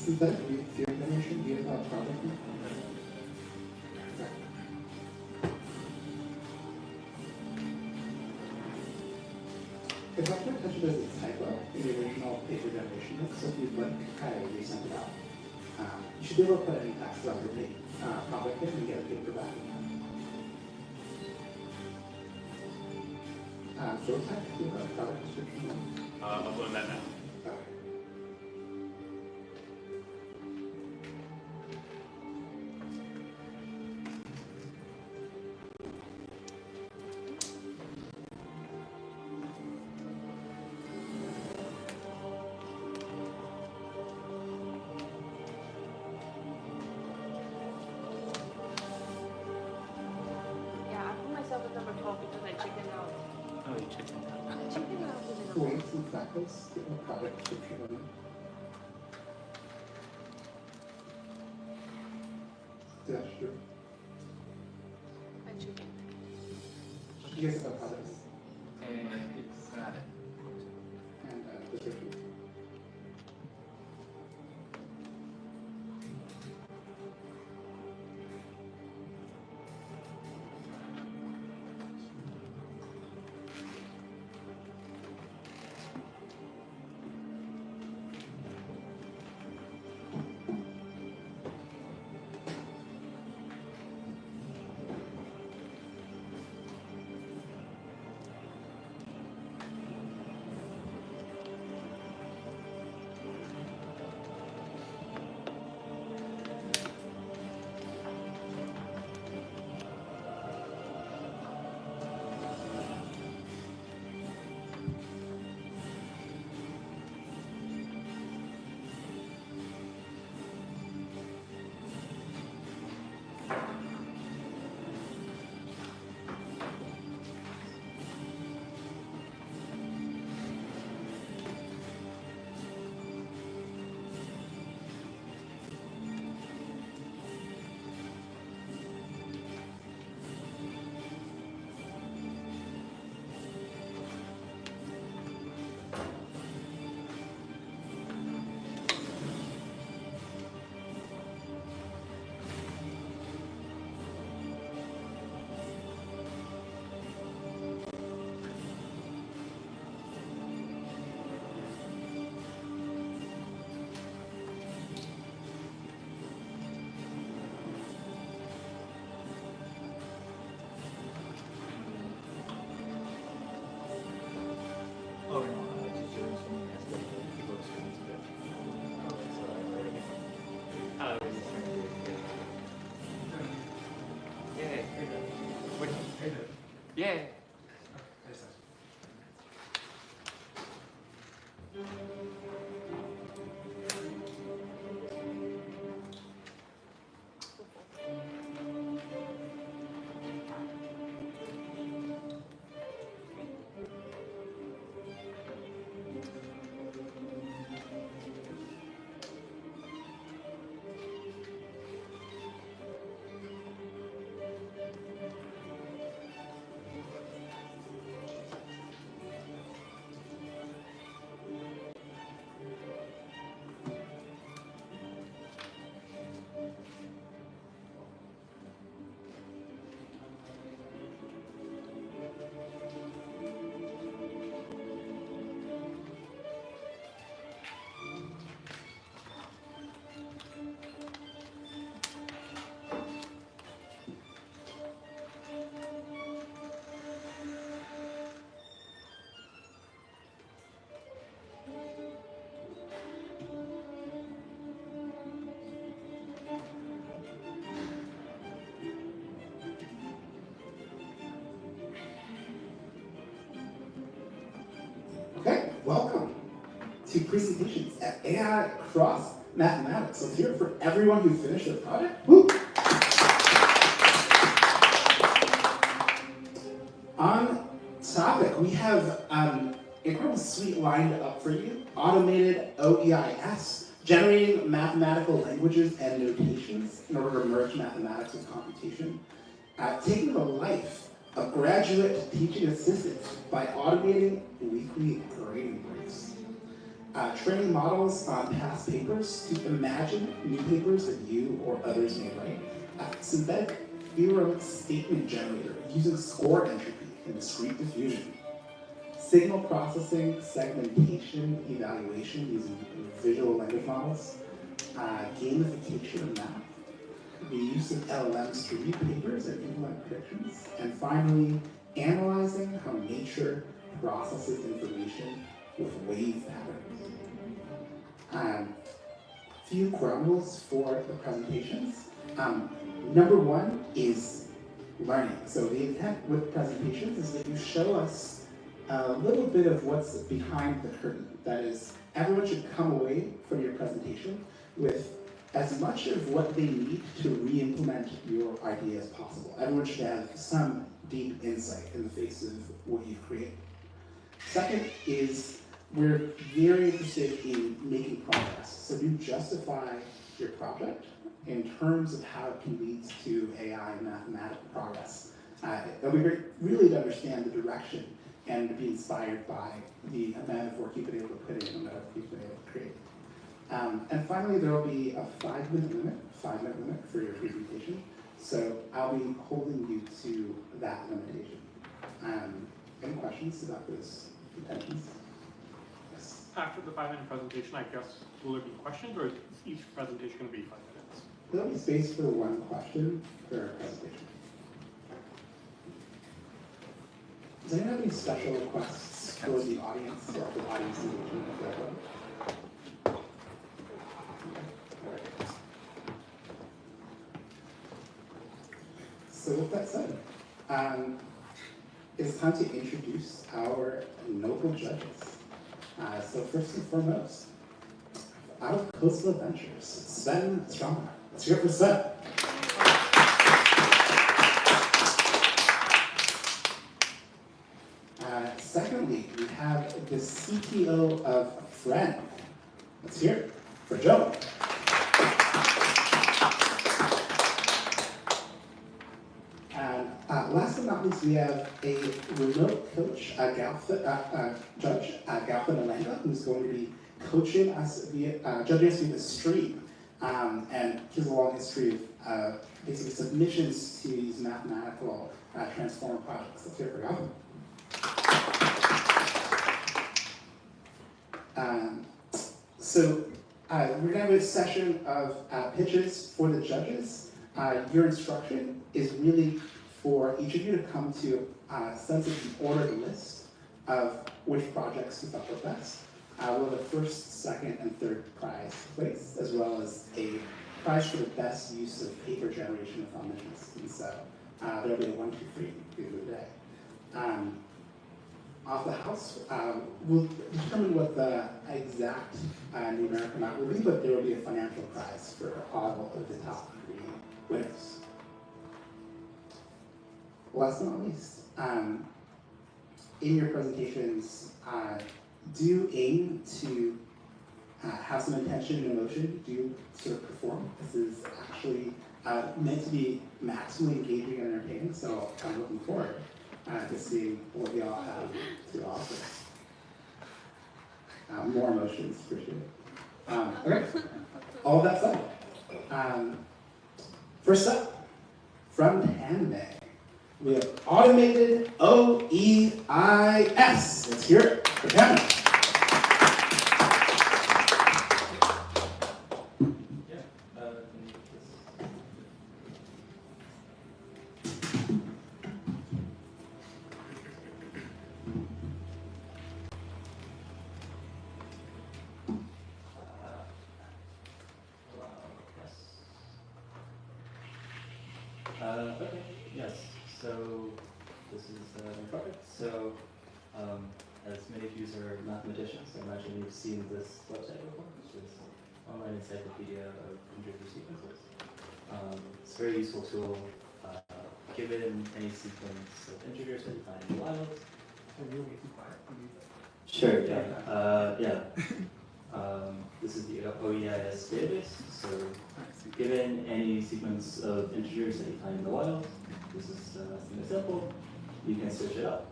synthetic field generation via product? If I could touch it as a typo in the original paper generation note, so if you'd like, I resent it out. You should be able to put any taxes on your product in and get a paper back. Joe, do you have a product description? I'll learn that now. Okay. Yeah, I put myself at number 12 because I chickened out. Oh, you chicken. I chickened out with the Cool, number. some factors, give a product description on it. That's true. I chickened. You guys have products It's not it. and description. Oh, no, I was just doing something else. People are screaming to it. Oh, that's what I heard. I was just trying to do it. Yeah, What? Yeah. Okay, welcome to presentations at AI Cross Mathematics. Let's hear it for everyone who finished their project. Woo! On topic, we have incredible suite lined up for you. Automated OEIS, generating mathematical languages and notations in order to merge mathematics with computation. Taking the life of graduate teaching assistants by automating weekly grading breaks. Training models on past papers to imagine new papers that you or others may write. Synthetic theorem statement generator using score entropy and discrete diffusion. Signal processing, segmentation, evaluation using visual language models. Gamification of math. The use of LLMs to read papers and implement predictions. And finally, analyzing how nature processes information with wave patterns. Few ground rules for the presentations. Number one is learning. So the intent with presentations is that you show us a little bit of what's behind the curtain. That is, everyone should come away from your presentation with as much of what they need to re-implement your idea as possible. Everyone should have some deep insight in the face of what you've created. Second is, we're very interested in making progress. So do justify your project in terms of how it can lead to AI and mathematical progress. It'll be great really to understand the direction and to be inspired by the amount of work you've been able to put in and the amount of you've been able to create. And finally, there will be a 5-minute limit for your presentation. So I'll be holding you to that limitation. Any questions about those intentions? Yes. After the 5-minute presentation, I guess, will there be questions, or is each presentation going to be 5 minutes? There'll be space for one question per presentation. Does anyone have any special requests for the audience or the audience engagement of their work? So with that said, it's time to introduce our noble judges. So first and foremost, out of Coastal Adventures, Sven Stromar. Let's hear it for Sven. Secondly, we have the CTO of Friend. Let's hear it for Joe. And last but not least, we have a remote coach, Judge Galpin Alanga, who's going to be coaching us judging us via the stream. And he has a long history of basically submissions to these mathematical transformer projects. Let's hear it for Galpin. So we're going to have a session of pitches for the judges. Your instruction is really for each of you to come to a sense of an ordered list of which projects you thought were best. We'll have a first, second, and third prize place, as well as a prize for the best use of paper generation of functions. And so there'll be a 1, 2, 3 at the end of the day. Off the house, we'll determine what the exact numeric amount will be, but there will be a financial prize for all of the top 3 winners. Last but not least, in your presentations, do aim to have some intention and emotion. Do sort of perform. This is actually meant to be maximally engaging and entertaining, so I'm looking forward to seeing what we all have to offer. More emotions, for sure. Okay, all that said, first up, from Hanmei, we have automated OEIS. Let's hear it for Hanmei. Okay, yes, so this is my project. So, as many of you are mathematicians, I imagine you've seen this website before, which is an online encyclopedia of integer sequences. It's a very useful tool. Given any sequence of integers that you find in the wild. Sure, yeah. This is the OEIS database. So, given any sequence of integers that you find in the wild, this is something simple, you can search it up,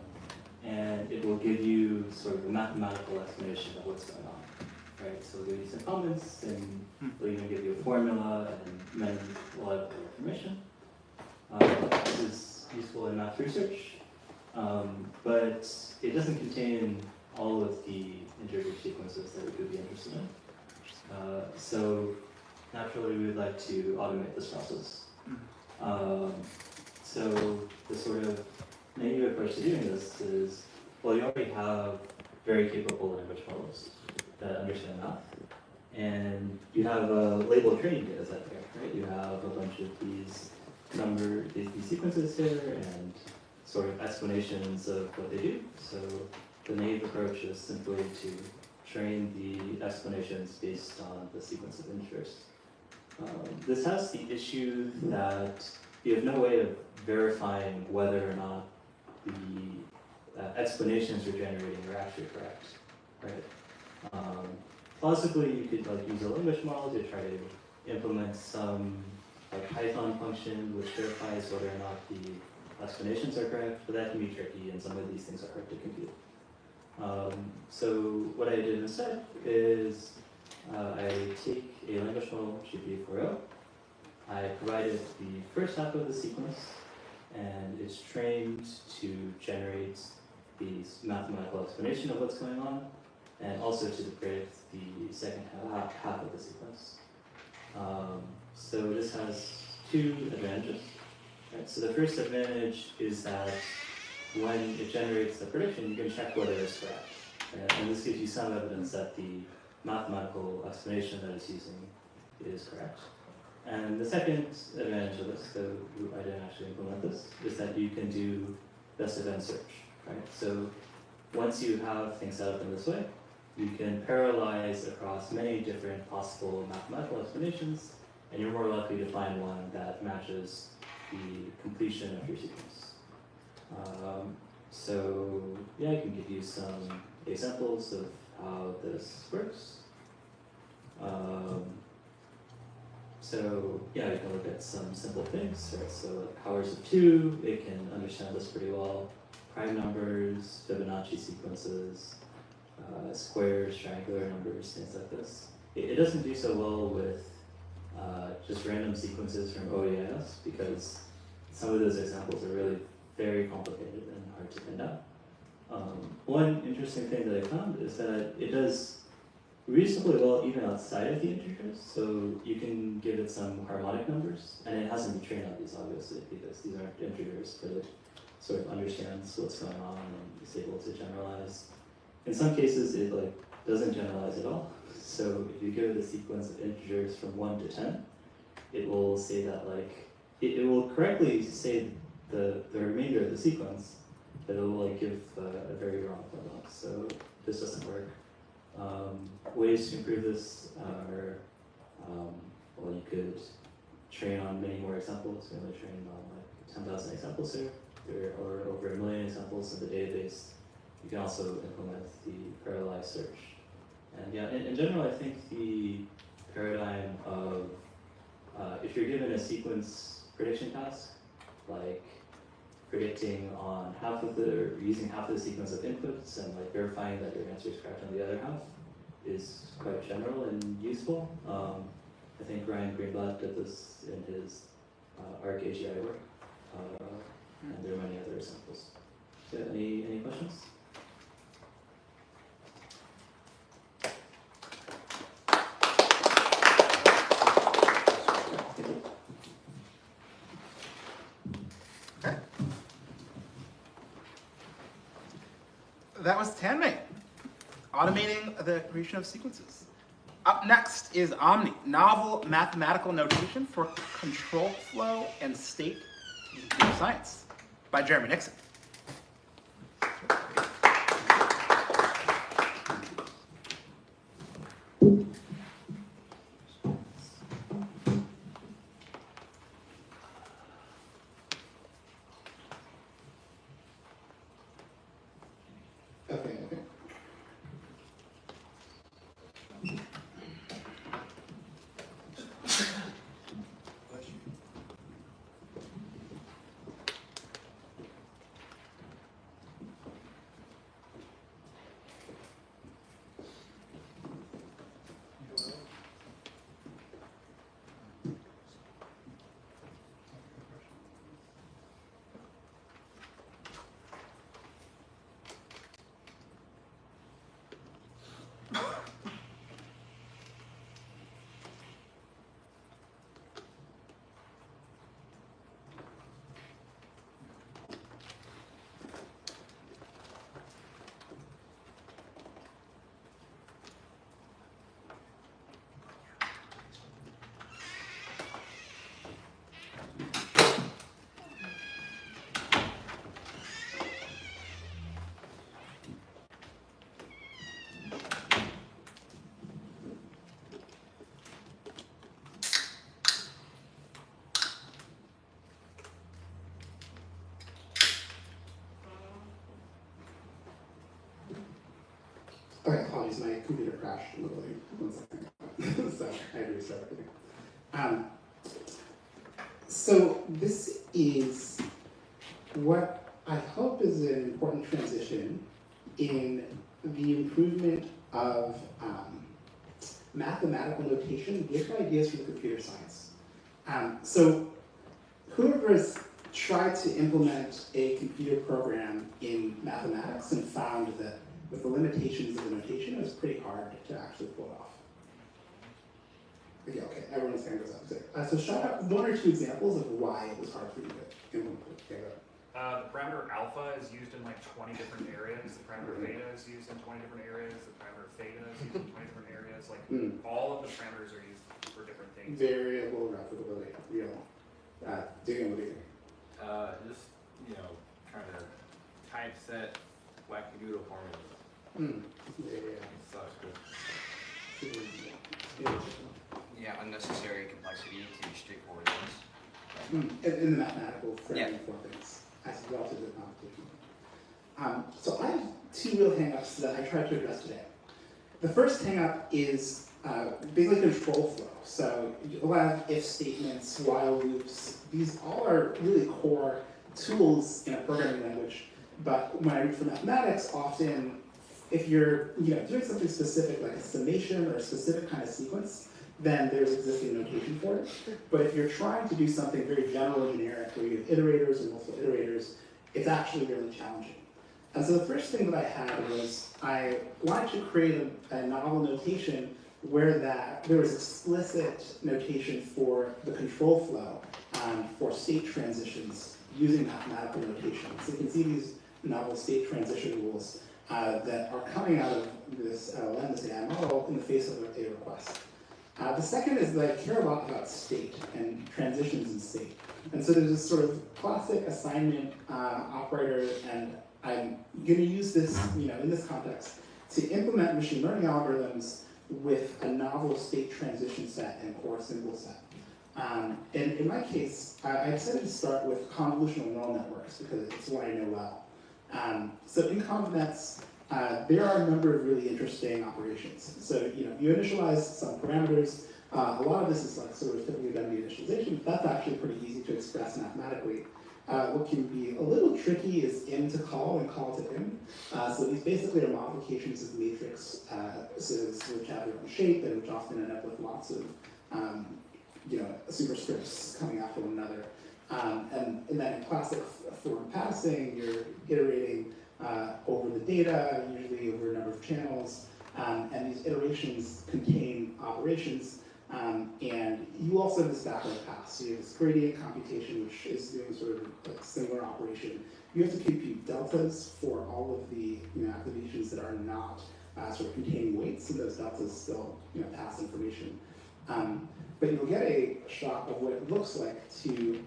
and it will give you sort of a mathematical explanation of what's going on. right? So we'll give you some comments, and we'll even give you a formula and then a lot of other information. This is useful in math research, but it doesn't contain all of the integer sequences that we could be interested in. So naturally, we would like to automate this process. So the sort of naive approach to doing this is, well, you already have very capable language models that understand math, and you have a labeled training data set there, right? You have a bunch of these sequences here and sort of explanations of what they do. So the naive approach is simply to train the explanations based on the sequence of integers. This has the issue that you have no way of verifying whether or not the explanations you're generating are actually correct, right? Plausibly, you could use a language model to try to implement some Python function which verifies whether or not the explanations are correct, but that can be tricky, and some of these things are hard to compute. So what I did instead is I take a language model, GPU4o, I provided the first half of the sequence, and it's trained to generate the mathematical explanation of what's going on, and also to predict the second half of the sequence. So this has two advantages. Right? So the first advantage is that when it generates the prediction, you can check whether it's correct. And this gives you some evidence that the mathematical explanation that it's using is correct. And the second advantage of this, so I didn't actually implement this, is that you can do best event search, right? So once you have things set up in this way, you can parallelize across many different possible mathematical explanations, and you're more likely to find one that matches the completion of your sequence. So yeah, I can give you some examples of how this works. So yeah, you can look at some simple things, right? So like powers of 2, it can understand this pretty well. Prime numbers, Fibonacci sequences, squares, triangular numbers, things like this. It doesn't do so well with just random sequences from OEIS because some of those examples are really very complicated and hard to pin down. One interesting thing that I found is that it does reasonably well even outside of the integers, so you can give it some harmonic numbers, and it hasn't been trained on these obviously because these aren't integers, but it sort of understands what's going on and is able to generalize. In some cases, it doesn't generalize at all. So if you give it a sequence of integers from 1 to 10, it will say that it will correctly say the remainder of the sequence, but it will give a very wrong formula. So this doesn't work. Ways to improve this are, well, you could train on many more examples. We only trained on 10,000 examples here. There are over 1 million examples in the database. You can also implement the parallelized search. And yeah, in general, I think the paradigm of if you're given a sequence prediction task, like predicting on using half of the sequence of inputs and verifying that your answer is correct on the other half, is quite general and useful. I think Ryan Greenblatt did this in his ArcAGI work, and there are many other examples. So any questions? That was Tanmay, automating the creation of sequences. Up next is Omni, novel mathematical notation for control flow and state in computer science, by Jeremy Nixon. Okay. apologies, my computer crashed literally 1 second. So I had to restart everything. So this is what I hope is an important transition in the improvement of mathematical notation with ideas from computer science. So whoever's tried to implement a computer program in mathematics and found that with the limitations of the notation, it was pretty hard to actually pull it off. Okay, everyone's hand goes up. So shout out 1 or 2 examples of why it was hard for you to implement it. Okay, go ahead. The parameter alpha is used in like 20 different areas. The parameter beta is used in 20 different areas. The parameter theta is used in 20 different areas. Like all of the parameters are used for different things. Variable replicability, real. Dan, what do you think? Just, trying to typeset wackadoodle formulas. Yeah. Sucks, but Yeah, unnecessary complexity to straightforward things. In the mathematical framing for things, as relative to the competition. So I have 2 real hang-ups that I tried to address today. The first hang-up is basically control flow. So you'll have if statements, while loops. These all are really core tools in a programming language. But when I read for mathematics, often if you're doing something specific like a summation or a specific kind of sequence, then there's existing notation for it. But if you're trying to do something very general or generic, where you have iterators or multiple iterators, it's actually really challenging. And so the first thing that I had was I wanted to create a novel notation where there was explicit notation for the control flow for state transitions using mathematical notation. So you can see these novel state transition rules that are coming out of this LLM, this AI model, in the face of a request. The second is that I care a lot about state and transitions in state. And so there's this sort of classic assignment operator, and I'm going to use this, in this context, to implement machine learning algorithms with a novel state transition set and core symbol set. And in my case, I decided to start with convolutional neural networks because it's what I know well. So in convnets, there are a number of really interesting operations. So you initialize some parameters. A lot of this is like sort of typically done via initialization. That's actually pretty easy to express mathematically. What can be a little tricky is im to call and call to im. So these basically are modifications of matrix, which have their own shape and which often end up with lots of superscripts coming after one another. And then in classic form passing, you're iterating over the data, usually over a number of channels, and these iterations contain operations, and you also have this backward pass. So you have this gradient computation, which is doing sort of a similar operation. You have to compute deltas for all of the activations that are not sort of containing weights, and those deltas still pass information. But you'll get a shot of what it looks like to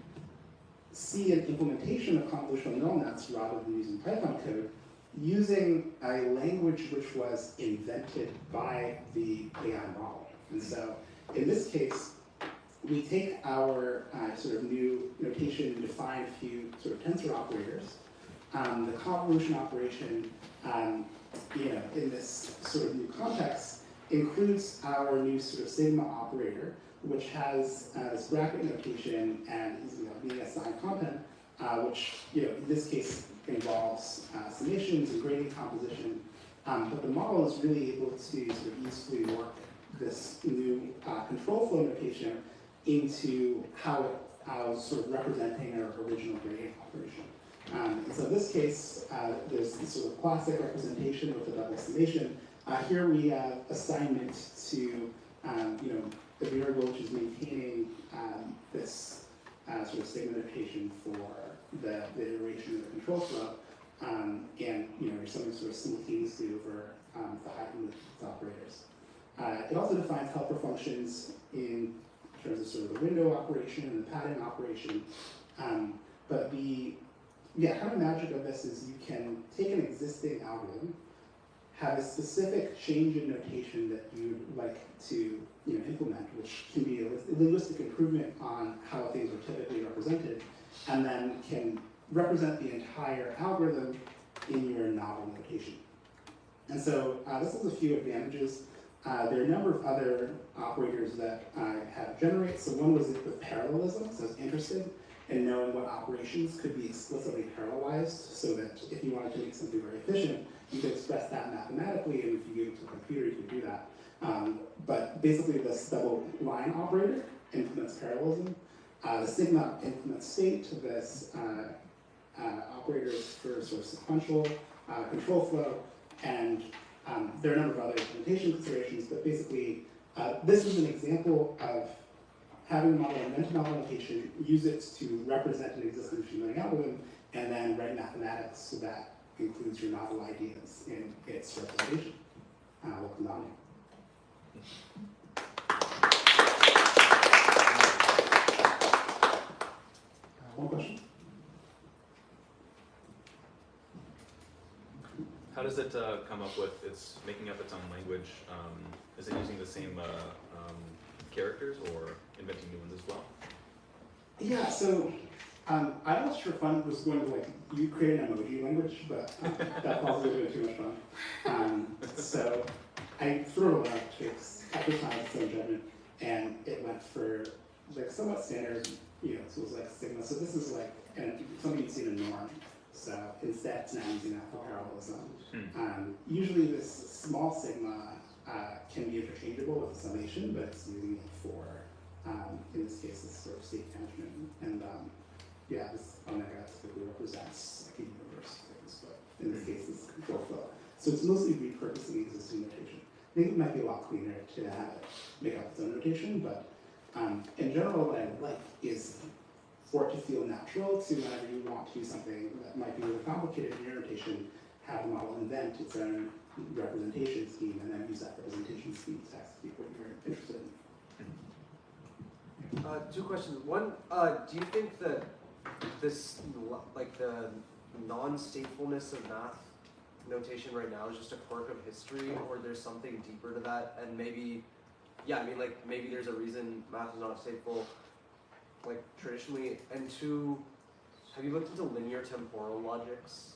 see an implementation of convolutional neural nets rather than using Python code, using a language which was invented by the AI model. And so in this case, we take our sort of new notation and define a few sort of tensor operators. The convolution operation, in this sort of new context, includes our new sort of sigma operator, which has this bracket notation and is being assigned content, which in this case involves summations and gradient composition. But the model is really able to sort of usefully work this new control flow notation into how it's sort of representing our original gradient operation. And so in this case, there's this sort of classic representation with a double summation. Here we have assignment to the variable which is maintaining this sort of sigma notation for the iteration of the control flow, and there's something sort of simultaneously over the heightened its operators. It also defines helper functions in terms of sort of the window operation and the padding operation. But the kind of magic of this is you can take an existing algorithm, have a specific change in notation that you'd like to implement, which can be a linguistic improvement on how things are typically represented, and then can represent the entire algorithm in your novel notation. And so this has a few advantages. There are a number of other operators that have generate. So one was with parallelism, so I was interested in knowing what operations could be explicitly parallelized so that if you wanted to make something very efficient, you could express that mathematically, and if you gave it to a computer, you could do that. But basically this double line operator implements parallelism. The sigma implements state. This operators for sort of sequential control flow, and there are a number of other implementation considerations, but basically this is an example of having a model invent a novel notation, use it to represent an existing machine learning algorithm, and then write mathematics so that includes your novel ideas in its representation. Welcome on. One question? How does it come up with its making up its own language? Is it using the same characters or inventing new ones as well? Yeah, so I almost for fun was going to you create an emoji language, but that probably would have been too much fun. So I threw it out to exercise its own judgment, and it went for somewhat standard, so it was sigma. So this is something you'd see in a norm. So instead, it's now using that for parallelism. Usually this small sigma can be interchangeable with a summation, but it's using it for, in this case, this sort of state management. And this omega typically represents a universe of things, but in this case, it's control flow. So it's mostly repurposing existing notation. I think it might be a lot cleaner to have it make up its own notation, but in general, what I would like is for it to feel natural to whenever you want to do something that might be really complicated in your notation, have a model invent its own representation scheme and then use that representation scheme to execute what you're interested in. Two questions. One, do you think that this, the non-statefulness of math notation right now is just a quirk of history, or there's something deeper to that? And maybe, maybe there's a reason math is not stateful, traditionally. And two, have you looked into linear temporal logics?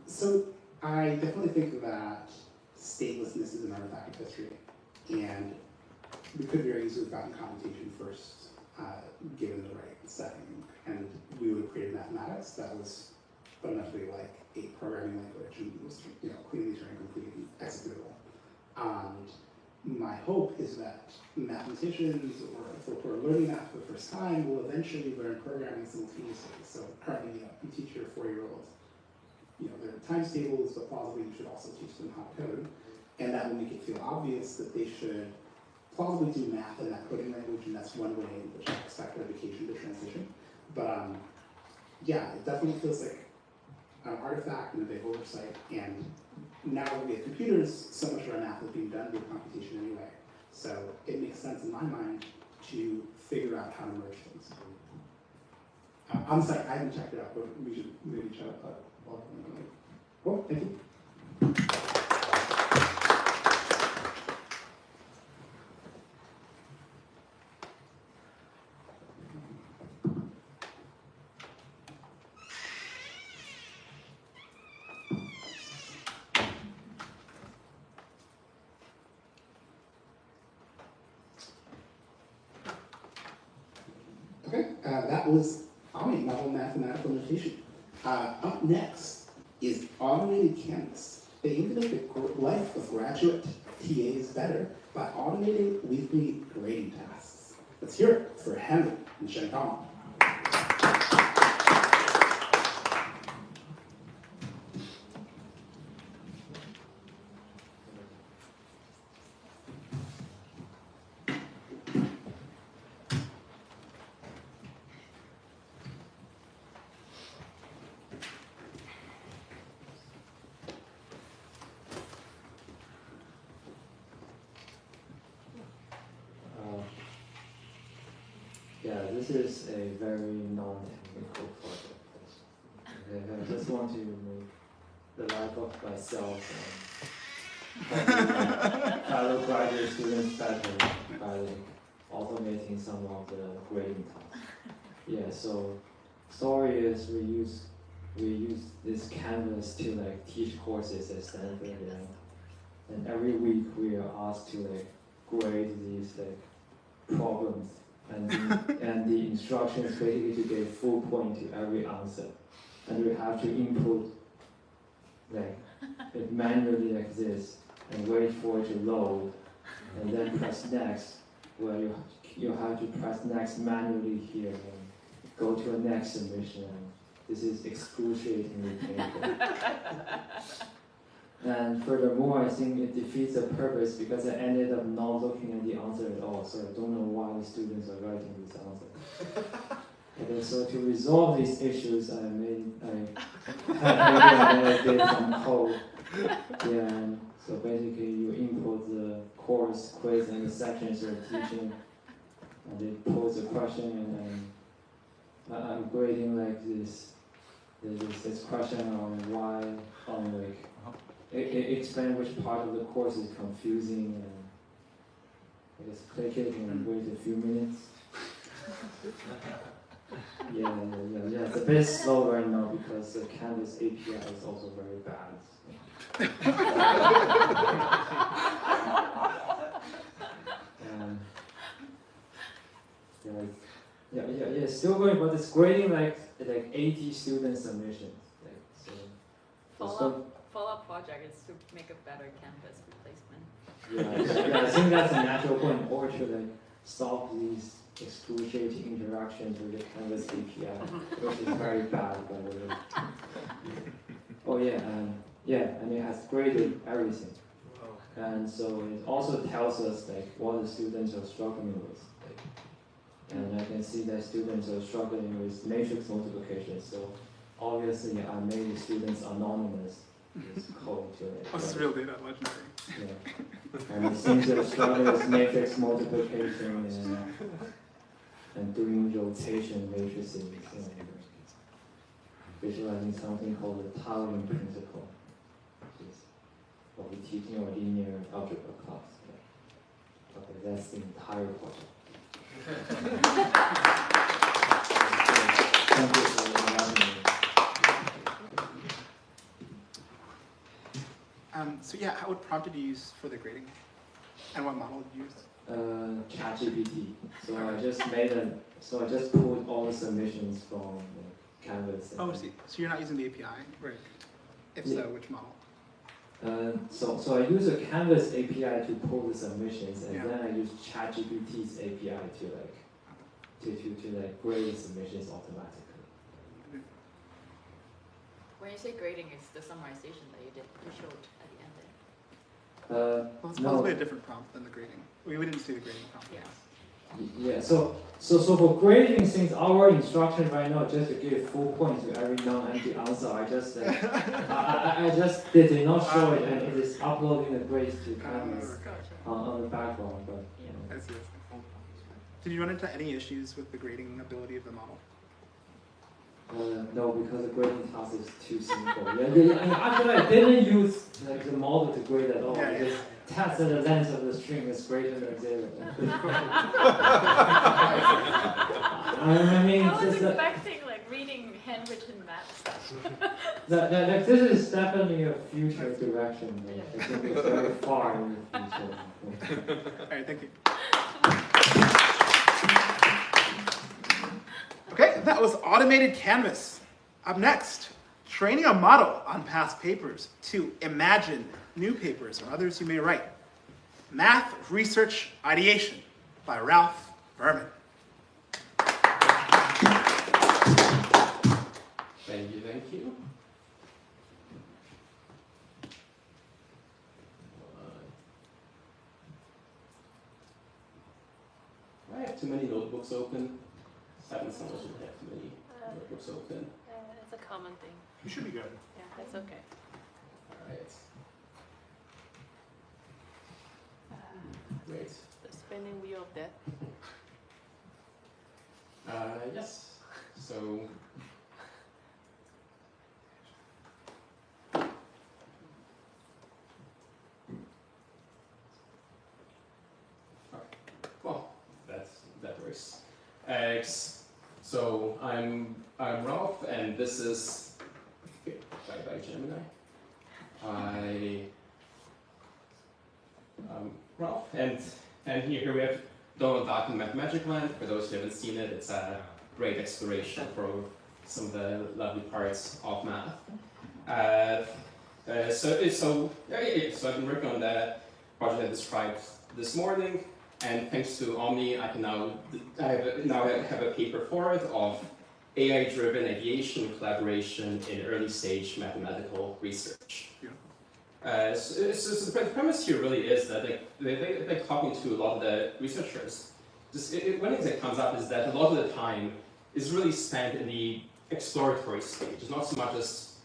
So I definitely think that statelessness is an artifact of history, and we could very easily have gotten computation first, given the right setting, and we would have created mathematics that was fundamentally like a programming language and was, cleanly Turing complete and executable. And my hope is that mathematicians or folk who are learning math for the first time will eventually learn programming simultaneously. So currently, you teach your 4-year-olds, there are times tables, but plausibly you should also teach them how to code, and that will make it feel obvious that they should plausibly do math in that coding language, and that's one way in which I expect education to transition. But it definitely feels like an artifact and a big oversight, and now that we have computers, so much of our math is being done with computation anyway. So it makes sense in my mind to figure out how to merge things. I'm sorry, I haven't checked it out, but we should maybe check it out. Well, thank you. Okay, that was novel mathematical notation. Up next is automated Canvas. They aim to make the life of graduate TAs better by automating weekly grading tasks. Let's hear it for Henry and Shanghai. This is a very non-technical project. I just want to make the life of myself and fellow graduate students better by automating some of the grading tasks. So story is we use we use this Canvas to like teach courses at Stanford, and every week we are asked to like grade these like problems, and the instructions basically to get full point to every answer, and we have to input like it manually like this, and wait for it to load, and then press next, where you have to press next manually here and go to a next submission. This is excruciatingly painful. And furthermore, I think it defeats the purpose because I ended up not looking at the answer at all, so I don't know why the students are writing this answer. Okay, so to resolve these issues, I did some code. Yeah, and so basically you input the course, quiz, and the sections you're teaching, and they pose a question, and I'm grading like this question on why, like, explain which part of the course is confusing, and I just click it and wait a few minutes. Yeah. It's a bit slow right now because the Canvas API is also very bad. It's still going, but it's grading like 80 student submissions. Follow-up project is to make a better Canvas replacement. Yeah, I think that's a natural point in order to like stop these excruciating interactions with the Canvas API, which is very bad, by the way. Oh and it has graded everything. And so it also tells us like what the students are struggling with. And I can see that students are struggling with matrix multiplication. So obviously I made the students anonymous. This code to it. Oh, this is real data, legendary. Yeah. And it seems they're struggling with matrix multiplication and doing rotation matrices. Visualizing something called the Taoing principle, which is what we teach in our linear algebra class. Yeah. Okay, that's the entire project. Thank you for having me. What prompt did you use for the grading? And what model did you use? ChatGPT. So I just pulled all the submissions from Canvas. Oh, see. So you're not using the API, right? If so, which model? So I use a Canvas API to pull the submissions, and then I use ChatGPT's API to grade the submissions automatically. When you say grading, it's the summarization that you showed at the end there. Well, it's probably a different prompt than the grading. We didn't see the grading prompt. Yeah. So for grading, since our instruction right now just to give full points to every non-empty answer, I just did not show it, and it is uploading the grades to Canvas on the background. But I see. Did you run into any issues with the grading ability of the model? No, because the grading task is too simple. Actually, I didn't use the model to grade at all. I just tested the length of the string is greater than 0. I was expecting reading handwritten math stuff. This is definitely a future direction. I think it's very far in the future. All right, thank you. Okay, that was automated Canvas. Up next, training a model on past papers to imagine new papers or others you may write. Math Research Ideation by Ralph Berman. Thank you. I have too many notebooks open. Having someone should have too many notebooks open. It's a common thing. You should be good. Yeah, that's okay. Alright. Great. The spinning wheel of death. Yes. So well, that works. So I'm Ralph, and this is Ralph, and here we have Donald Duck in Magic Land. For those who haven't seen it, it's a great exploration for some of the lovely parts of math. So I've been working on the project I described this morning, and thanks to Omni, I have a paper for it of AI-driven aviation collaboration in early-stage mathematical research. So the premise here really is that they're talking to a lot of the researchers. One thing that comes up is that a lot of the time is really spent in the exploratory stage. It's not so much as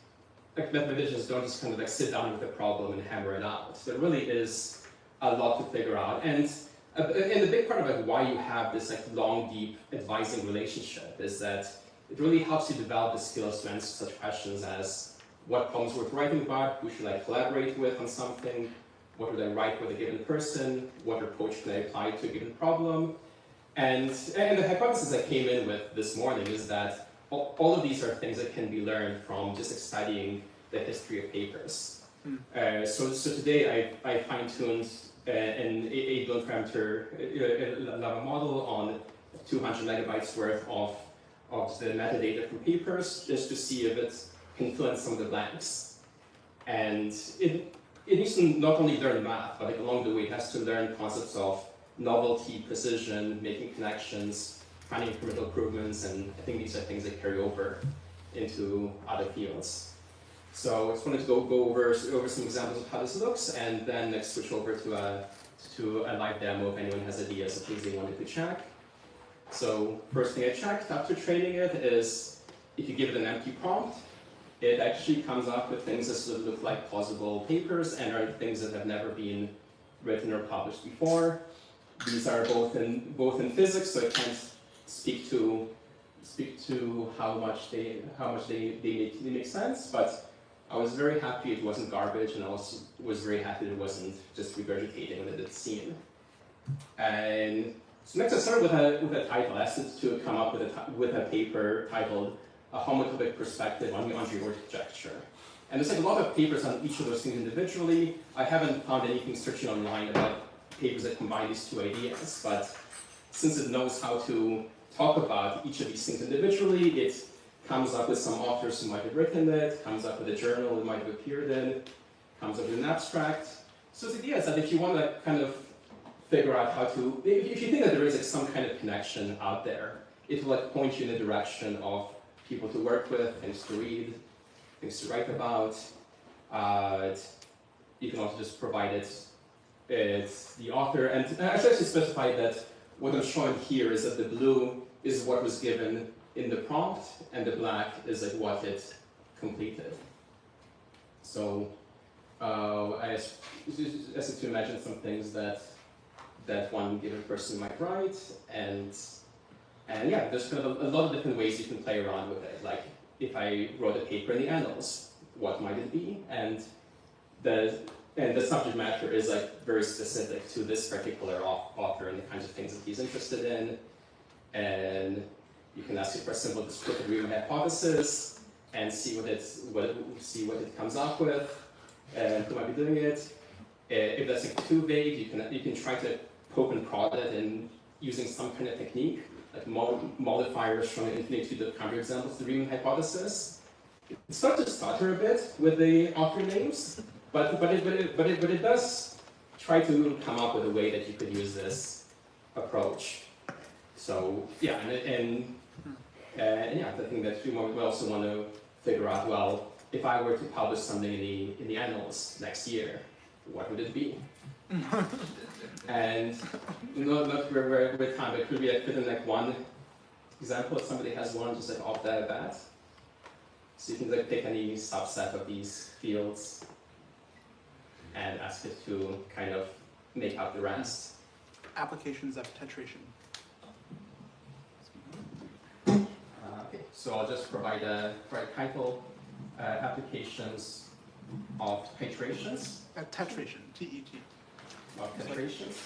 mathematicians don't just kind of sit down with the problem and hammer it out. There really is a lot to figure out, and the big part of why you have this long, deep advising relationship is that it really helps you develop the skills to answer such questions as what problems worth writing about, who should I collaborate with on something, what would I write with a given person, what approach can I apply to a given problem. And the hypothesis I came in with this morning is that all of these are things that can be learned from just studying the history of papers. So today I fine-tuned an a Blunt parameter Llama model on 200 megabytes worth of the metadata from papers, just to see if it can fill in some of the blanks. And it needs to not only learn math, but along the way it has to learn concepts of novelty, precision, making connections, finding incremental improvements, and I think these are things that carry over into other fields. So I just wanted to go over some examples of how this looks, and then next switch over to a live demo if anyone has ideas of things they wanted to check. So first thing I checked after training it is if you give it an empty prompt, it actually comes up with things that sort of look like plausible papers and are things that have never been written or published before. These are both in physics, so I can't speak to how much they make sense, but I was very happy it wasn't garbage, and I also was very happy it wasn't just regurgitating what it had seen. And so next I started with a title. I asked it to come up with a paper titled A Homotopic Perspective on the Andre-Ward Conjecture. And there's a lot of papers on each of those things individually. I haven't found anything searching online about papers that combine these two ideas, but since it knows how to talk about each of these things individually, it comes up with some authors who might have written it, comes up with a journal it might have appeared in, comes up with an abstract. So the idea is that if you want to kind of figure out how to, if you think that there is some kind of connection out there, it will point you in the direction of people to work with, things to read, things to write about. You can also just provide it's the author, and I should actually specify that what I'm showing here is that the blue is what was given in the prompt, and the black is what it completed. So I asked to imagine some things that one given person might write, and yeah, there's kind of a lot of different ways you can play around with it. Like if I wrote a paper in the Annals, what might it be? And the subject matter is very specific to this particular author and the kinds of things that he's interested in. And you can ask it for a simple descriptive Riemann hypothesis and see what it comes up with, and who might be doing it. If that's too vague, you can try to poke and prod it in using some kind of technique, like modifiers from an infinitude of counterexamples to the Riemann hypothesis. It starts to stutter a bit with the author names, but it does try to come up with a way that you could use this approach. So yeah, and yeah, the thing that we also want to figure out, well, if I were to publish something in the Annals next year, what would it be? And not very time, but could we fit in one example if somebody has one just off the bat? So you can take any subset of these fields and ask it to kind of make up the rest. Applications of tetration. Okay, so I'll just provide a title, applications of titrations. Tetration, T-E-T. Of titrations.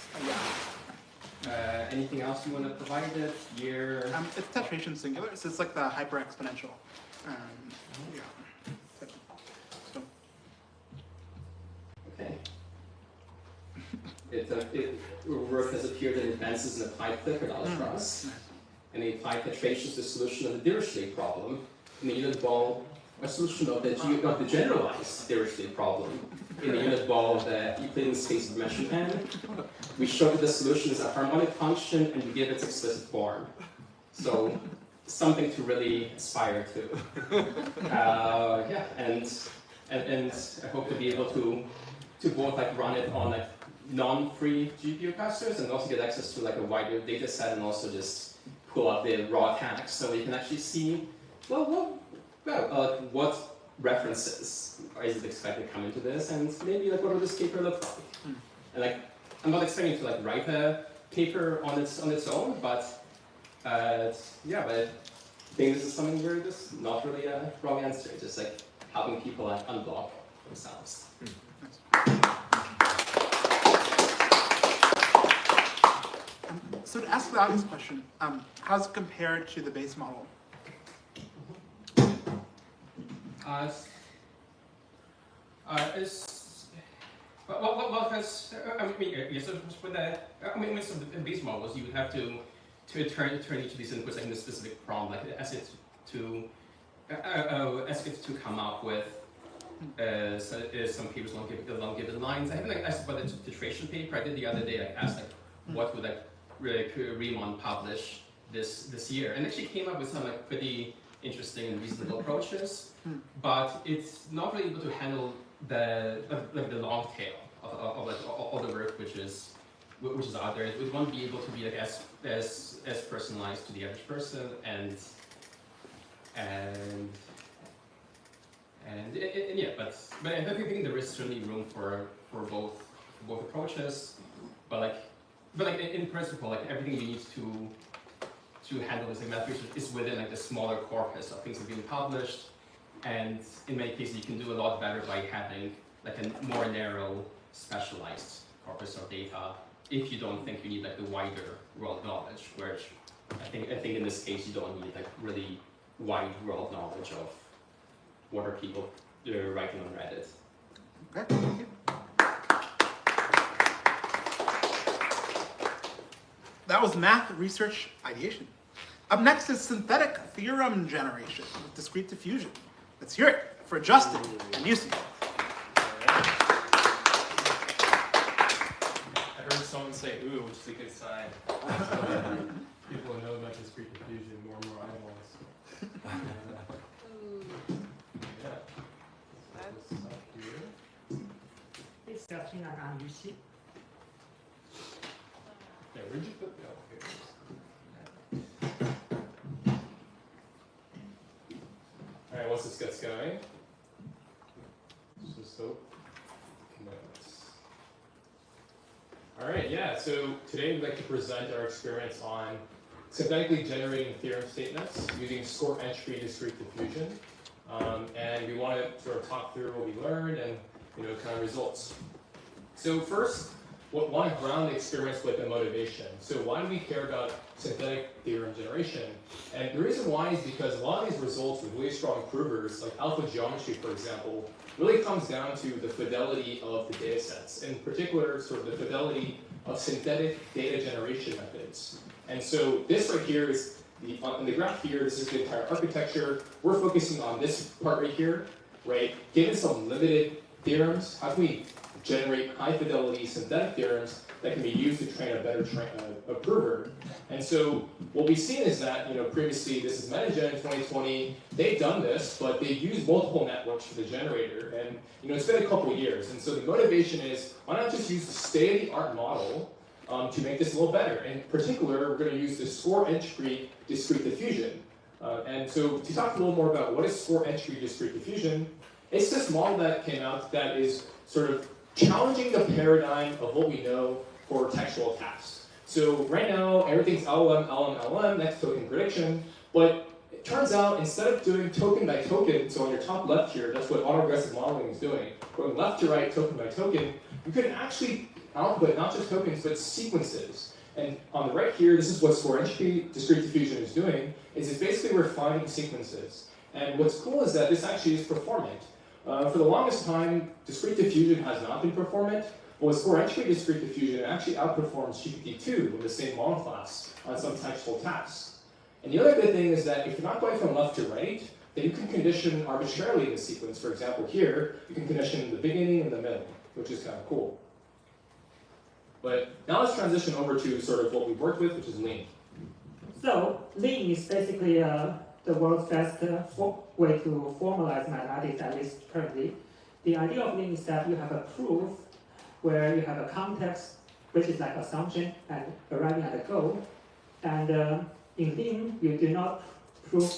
Yeah. Anything else you want to provide it? Year? It's tetration singular, so it's like the hyper-exponential. Yeah. So. it work has appeared in advances in applied Clifford algebras, and the applied titration is the solution of the Dirichlet problem, in the unit ball, a solution of the generalized Dirichlet problem, in the unit ball of the Euclidean space of dimension n. We show that the solution is a harmonic function, and we give its explicit form. So, something to really aspire to. Yeah, and I hope to be able to both like run it on like non-free GPU clusters and also get access to like a wider data set and also just pull up the raw tags so you can actually see what references is it expected to come into this and maybe like what will this paper look like. And like I'm not expecting to like write a paper on its own, but yeah, but I think this is something where there's not really a wrong answer, just like helping people like unblock themselves. So to ask the audience question, how's it compared to the base model? So the base models, you would have to turn each of these inputs like in a specific prompt, like ask it to come up with some papers along given lines. I haven't like asked about the titration paper I did the other day. I asked like what would like Riemann publish this year, and actually came up with some like pretty interesting and reasonable approaches. But it's not really able to handle the long tail of like all the work which is out there. It won't be able to be like as personalized to the average person and yeah, but I think there is certainly room for both approaches, but in principle, like everything you need to handle this like math research is within like the smaller corpus of things that are being published, and in many cases you can do a lot better by having like a more narrow, specialized corpus of data if you don't think you need like the wider world knowledge, which I think in this case you don't need like really wide world knowledge of what are people writing on Reddit. Okay, thank you. That was math research ideation. Up next is synthetic theorem generation with discrete diffusion. Let's hear it for Justin and Yusi. I heard someone say ooh, which is a good sign. People will know about discrete diffusion, more and more eyeballs. Yeah. This up here. It's starting around Lucy. Yeah, where'd you put the Alright, once this gets going, just hope. Alright, yeah, so today we'd like to present our experiments on synthetically generating theorem statements using score entry discrete diffusion. And we want to sort of talk through what we learned and kind of results. So first, want to ground the experiments with the motivation. So why do we care about synthetic theorem generation? And the reason why is because a lot of these results with really strong provers, like alpha geometry, for example, really comes down to the fidelity of the data sets. In particular, sort of the fidelity of synthetic data generation methods. And so this right here is, on the graph here, this is the entire architecture. We're focusing on this part right here, right? Given some limited theorems, how can we generate high fidelity synthetic theorems that can be used to train a better prover? And so what we've seen is that, previously, this is Metagen in 2020, they've done this, but they've used multiple networks for the generator. And, it's been a couple of years. And so the motivation is, why not just use the state-of-the-art model to make this a little better? In particular, we're going to use the score entry discrete diffusion. And so to talk a little more about what is score entry discrete diffusion, it's this model that came out that is sort of challenging the paradigm of what we know for textual tasks. So right now, everything's LLM, next token prediction, but it turns out instead of doing token by token, so on your top left here, that's what autoregressive modeling is doing, going left to right, token by token, you can actually output not just tokens, but sequences. And on the right here, this is what score entry discrete diffusion is doing, is it's basically refining sequences. And what's cool is that this actually is performant. For the longest time, discrete diffusion has not been performant, Well, with score entry discrete diffusion, it actually outperforms GPT-2 with the same model class on some textual tasks. And the other good thing is that if you're not going from left to right, then you can condition arbitrarily the sequence. For example, here, you can condition the beginning and the middle, which is kind of cool. But now let's transition over to sort of what we've worked with, which is Lean. So Lean is basically the world's best way to formalize mathematics, at least currently. The idea of Lean is that you have a proof where you have a context, which is like assumption, and arriving at a goal. And in Lean, you do not prove,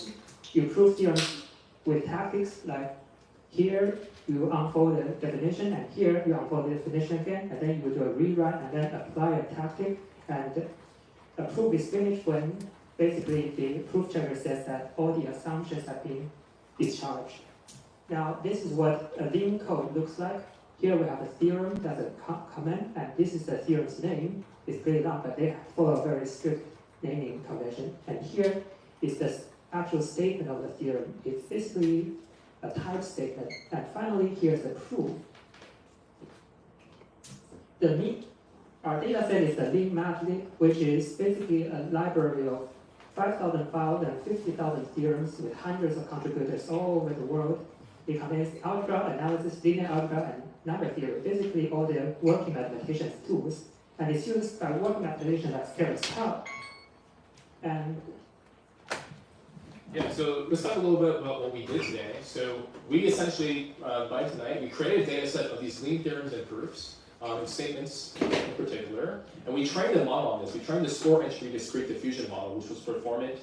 you prove theorems with tactics, like here you unfold the definition, and here you unfold the definition again, and then you do a rewrite, and then apply a tactic, and a proof is finished when basically the proof checker says that all the assumptions have been discharged. Now, this is what a Lean code looks like. Here we have a theorem, that's a comment, and this is the theorem's name. It's pretty long, but they follow a very strict naming convention. And here is the actual statement of the theorem. It's basically a type statement. And finally, here's the proof. Our data set is the LeanMathLib, which is basically a library of 5,000 files and 50,000 theorems with hundreds of contributors all over the world. It contains algebra, analysis, linear algebra, and number theory, basically all the working mathematicians' tools. And it's used by working mathematicians like Terence Tao. And yeah, so let's talk a little bit about what we did today. So we essentially, by tonight, we created a data set of these Lean theorems and proofs, and statements in particular, and we trained a model on this. We trained the score entry discrete diffusion model, which was performant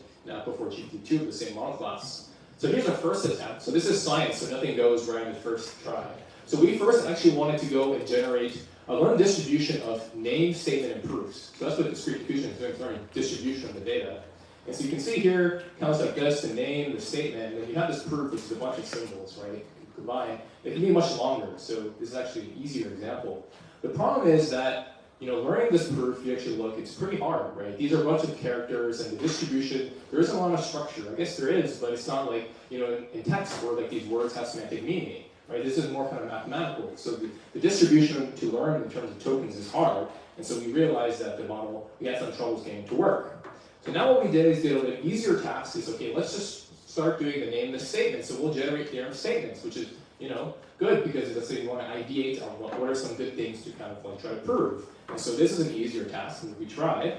before GPT-2 with the same model class. So here's our first attempt. So this is science, so nothing goes right on the first try. So we first actually wanted to go and generate a learned distribution of name, statement, and proofs. So that's what discrete diffusion is doing, it's learning distribution of the data. And so you can see here, counts like this, the name, the statement, and then you have this proof, which is a bunch of symbols, right? Combined. It can be much longer, so this is actually an easier example. The problem is that, learning this proof, you actually look, it's pretty hard, right? These are a bunch of characters, and the distribution, there isn't a lot of structure. I guess there is, but it's not like, in text where like these words have semantic meaning, right? This is more kind of mathematical. So the distribution to learn in terms of tokens is hard, and so we realized that the model, we had some troubles getting to work. So now what we did is did a little easier task is, okay, let's just start doing the name and the statement. So we'll generate theorem statements, which is, good because let's say you want to ideate on what are some good things to kind of like try to prove. And so this is an easier task than we tried.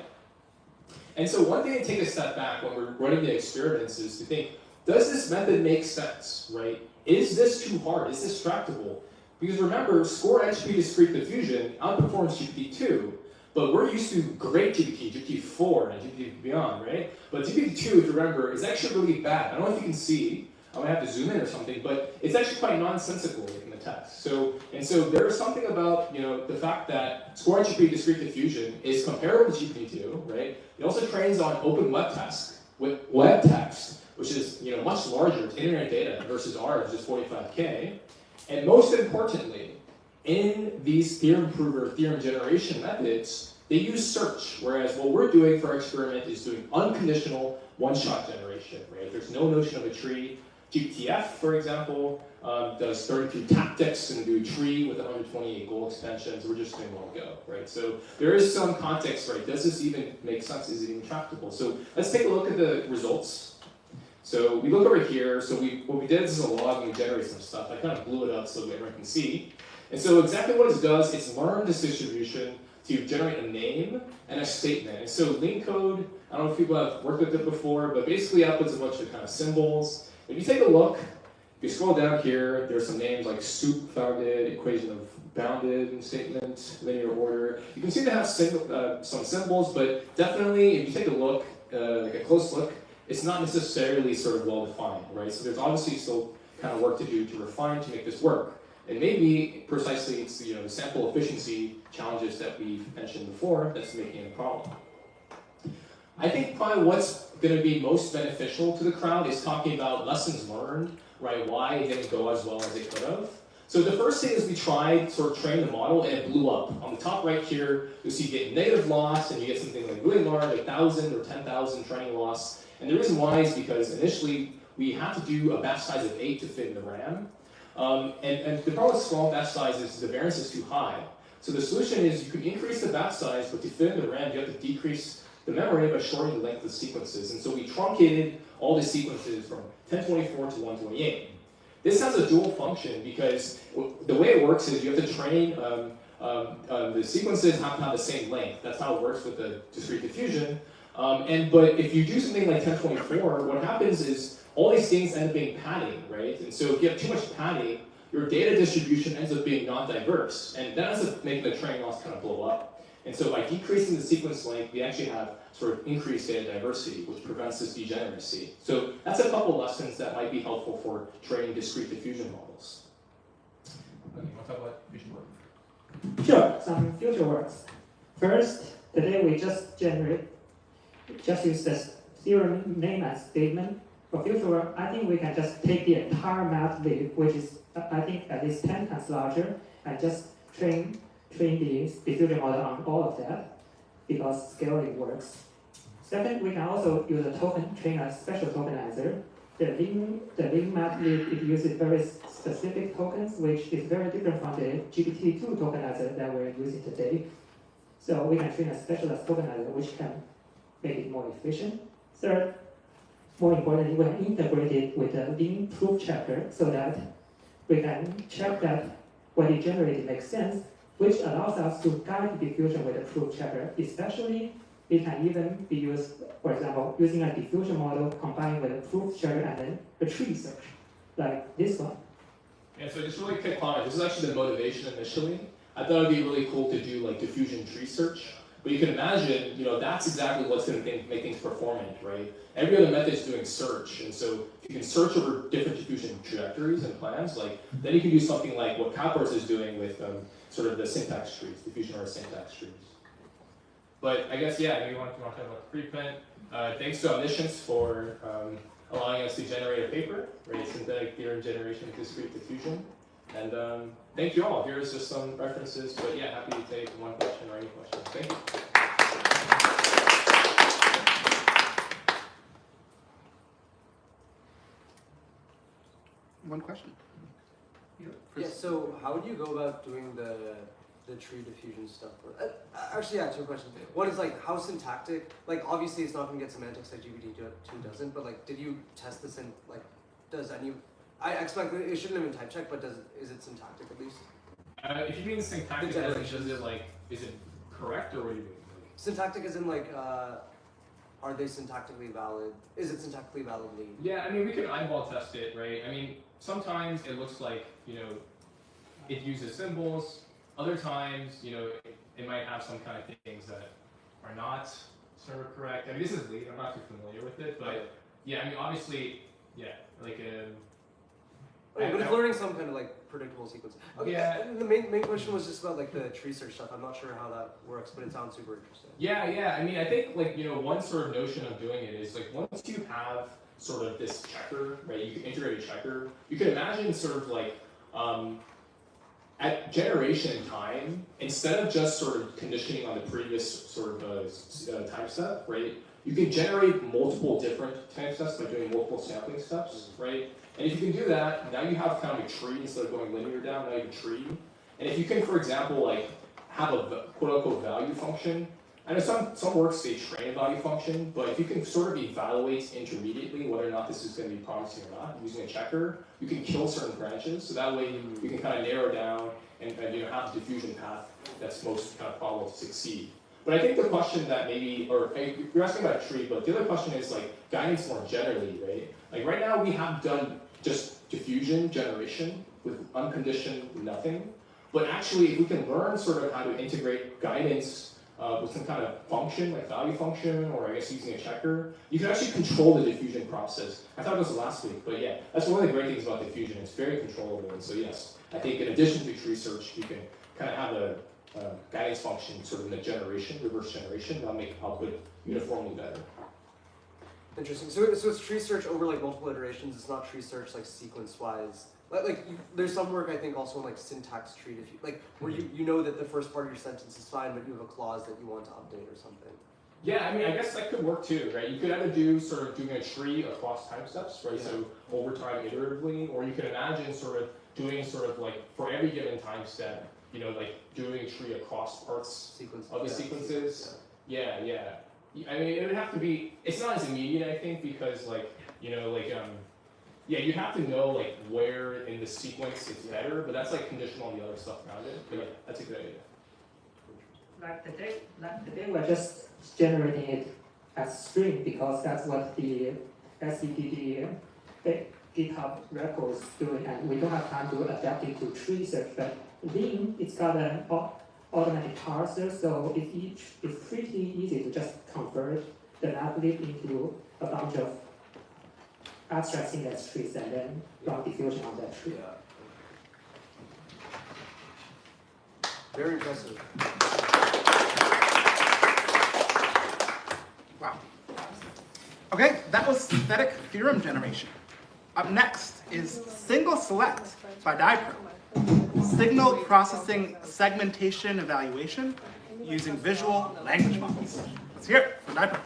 And so one thing to take a step back when we're running the experiments is to think, does this method make sense, right? Is this too hard? Is this tractable? Because remember, score entry discrete diffusion outperforms GPT-2, but we're used to great GPT, GPT-4, and GPT beyond, right? But GPT-2, if you remember, is actually really bad. I don't know if you can see. I might have to zoom in or something, but it's actually quite nonsensical in the text. So there is something about the fact that score entry discrete diffusion is comparable to GPT-2, right? It also trains on open web text with web text, which is much larger. It's internet data versus ours, just 45K. And most importantly, in these theorem prover, theorem generation methods, they use search, whereas what we're doing for our experiment is doing unconditional one-shot generation, right? There's no notion of a tree. GPTF, for example, does 32 tactics and do a tree with 128 goal extensions. We're just doing one go, right? So there is some context, right? Does this even make sense? Is it even tractable? So let's take a look at the results. So we look over here. So what we did is a log and we generate some stuff. I kind of blew it up so everyone can see. And so exactly what it does, it's learned this distribution to generate a name and a statement. And so Lean code, I don't know if people have worked with it before, but basically outputs a bunch of kind of symbols. If you take a look, if you scroll down here, there's some names like soup founded, equation of bounded statement, linear order. You can see they have some symbols, but definitely if you take a look, like a close look, it's not necessarily sort of well defined, right? So there's obviously still kind of work to do to refine to make this work. And maybe precisely it's the sample efficiency challenges that we've mentioned before that's making it a problem. I think probably what's going to be most beneficial to the crowd is talking about lessons learned, right? Why it didn't go as well as it could have. So the first thing is we tried sort of train the model and it blew up. On the top right here, you'll see you get negative loss and you get something like really large, like 1,000 or 10,000 training loss. And the reason why is because initially we had to do a batch size of 8 to fit in the RAM. And the problem with small batch sizes is the variance is too high. So the solution is you can increase the batch size, but to fit in the RAM, you have to decrease the memory by shortening the length of sequences. And so we truncated all the sequences from 1024 to 128. This has a dual function because the way it works is you have to train, the sequences have to have the same length. That's how it works with the discrete diffusion. But if you do something like 1024, what happens is all these things end up being padding, right? And so if you have too much padding, your data distribution ends up being non-diverse, and that ends up making the training loss kind of blow up. And so by decreasing the sequence length, we actually have sort of increased data diversity, which prevents this degeneracy. So that's a couple lessons that might be helpful for training discrete diffusion models. Okay, you want to talk about diffusion work? Sure, some future works. First, today we just use this theorem name as statement. For future work, I think we can just take the entire mathlib, which is I think at least 10 times larger, and just train the diffusion model on all of that, because scaling works. Second, we can also use a token, train a special tokenizer. The Ling mathlib, it uses very specific tokens, which is very different from the GPT-2 tokenizer that we're using today. So we can train a specialized tokenizer, which can make it more efficient. Third, more importantly, we can integrate it with the Ling proof checker so that we can check that what it generated makes sense, which allows us to guide diffusion with a proof checker. Especially, it can even be used, for example, using a diffusion model combined with a proof checker and then a tree search, like this one. And so just really quick comment, this is actually the motivation initially. I thought it'd be really cool to do like diffusion tree search. But you can imagine, that's exactly what's going to make things performant, right? Every other method is doing search, and so if you can search over different diffusion trajectories and plans, then you can do something like what CalPARS is doing with sort of the syntax trees, diffusion or syntax trees. But I guess, yeah, we want to talk about the preprint. Thanks to Omniscience for allowing us to generate a paper, right? Synthetic theorem generation with discrete diffusion. And thank you all. Here's just some references, but yeah, happy to take one question or any questions. Thank you. One question. Yeah, so how would you go about doing the tree diffusion stuff? Actually, yeah, two questions. One is how syntactic, obviously it's not going to get semantics like GPT-2 doesn't, but did you test this in, does any, I expect it shouldn't have been type check, but is it syntactic at least? If you mean syntactic, is it correct, or what do you mean? Syntactic is in are they syntactically valid? Is it syntactically validly? Yeah, I mean, we can eyeball test it, right? I mean, sometimes it looks like, it uses symbols. Other times, it might have some kind of things that are not sort of correct. I mean, this is lead, I'm not too familiar with it, but yeah, I mean, obviously, yeah, but it's learning some kind of predictable sequence. Okay, yeah. And the main question was just about the tree search stuff. I'm not sure how that works, but it sounds super interesting. Yeah. I mean, I think one sort of notion of doing it is once you have sort of this checker, right? You can integrate a checker. You can imagine sort of at generation time, instead of just sort of conditioning on the previous sort of time step, right? You can generate multiple different time steps by doing multiple sampling steps, right? And if you can do that, now you have kind of a tree instead of going linear down, now you have a tree. And if you can, for example, have a quote-unquote value function, I know some works they train a value function, but if you can sort of evaluate intermediately whether or not this is going to be promising or not using a checker, you can kill certain branches, so that way you can kind of narrow down and have the diffusion path that's most kind of probable to succeed. But I think the question that maybe, or you're asking about a tree, but the other question is guidance more generally, right? Right now we have done just diffusion generation with unconditioned nothing, but actually if we can learn sort of how to integrate guidance with some kind of function, like value function, or I guess using a checker, you can actually control the diffusion process. I thought it was last week, but yeah, that's one of the great things about diffusion. It's very controllable, and so yes, I think in addition to tree search, you can kind of have a guidance function sort of in the reverse generation, that'll make output uniformly better. Interesting. So it's tree search over multiple iterations. It's not tree search sequence-wise. There's some work I think also in syntax tree, where you know that the first part of your sentence is fine, but you have a clause that you want to update or something. Yeah, I mean, I guess that could work too, right? You could either do sort of doing a tree across time steps, right? Yeah. So over time iteratively, or you could imagine sort of doing sort of like, for every given time step, you know, like doing a tree across parts of the sequences. Yeah, yeah. I mean, it would have to be, it's not as immediate, I think, because like, you know, like, yeah, you have to know like where in the sequence it's better, but that's like conditional on the other stuff around it. But yeah, that's a good idea. Like today we're just generating it as string because that's what the SCDD GitHub repo is doing, and we don't have time to adapt it to tree search. But Lean, it's got an automatic parser, so it's pretty easy to just convert the maplib into a bunch of abstract index trees and then run diffusion on that tree. Very impressive. Wow. Okay, that was synthetic theorem generation. Up next is single select by DIPRO. Signal processing segmentation evaluation using visual language models. Let's hear it from DIPRO.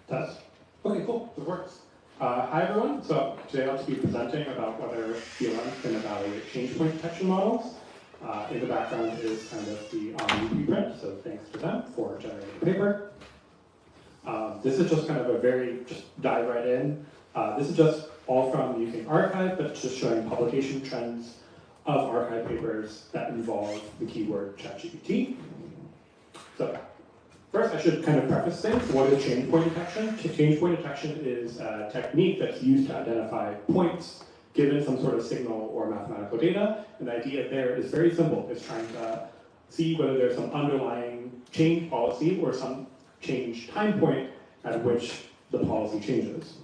Test. Okay, cool. It works. Hi, everyone. So today I'll be presenting about whether VLMs can evaluate change point detection models. In the background is kind of the preprint, so thanks to them for generating the paper. This is just kind of a just dive right in. This is just all from using arXiv, but just showing publication trends of arXiv papers that involve the keyword ChatGPT. So first, I should kind of preface things. What is change point detection? Change point detection is a technique that's used to identify points given some sort of signal or mathematical data. And the idea there is very simple. It's trying to see whether there's some underlying change policy or some change time point at which the policy changes.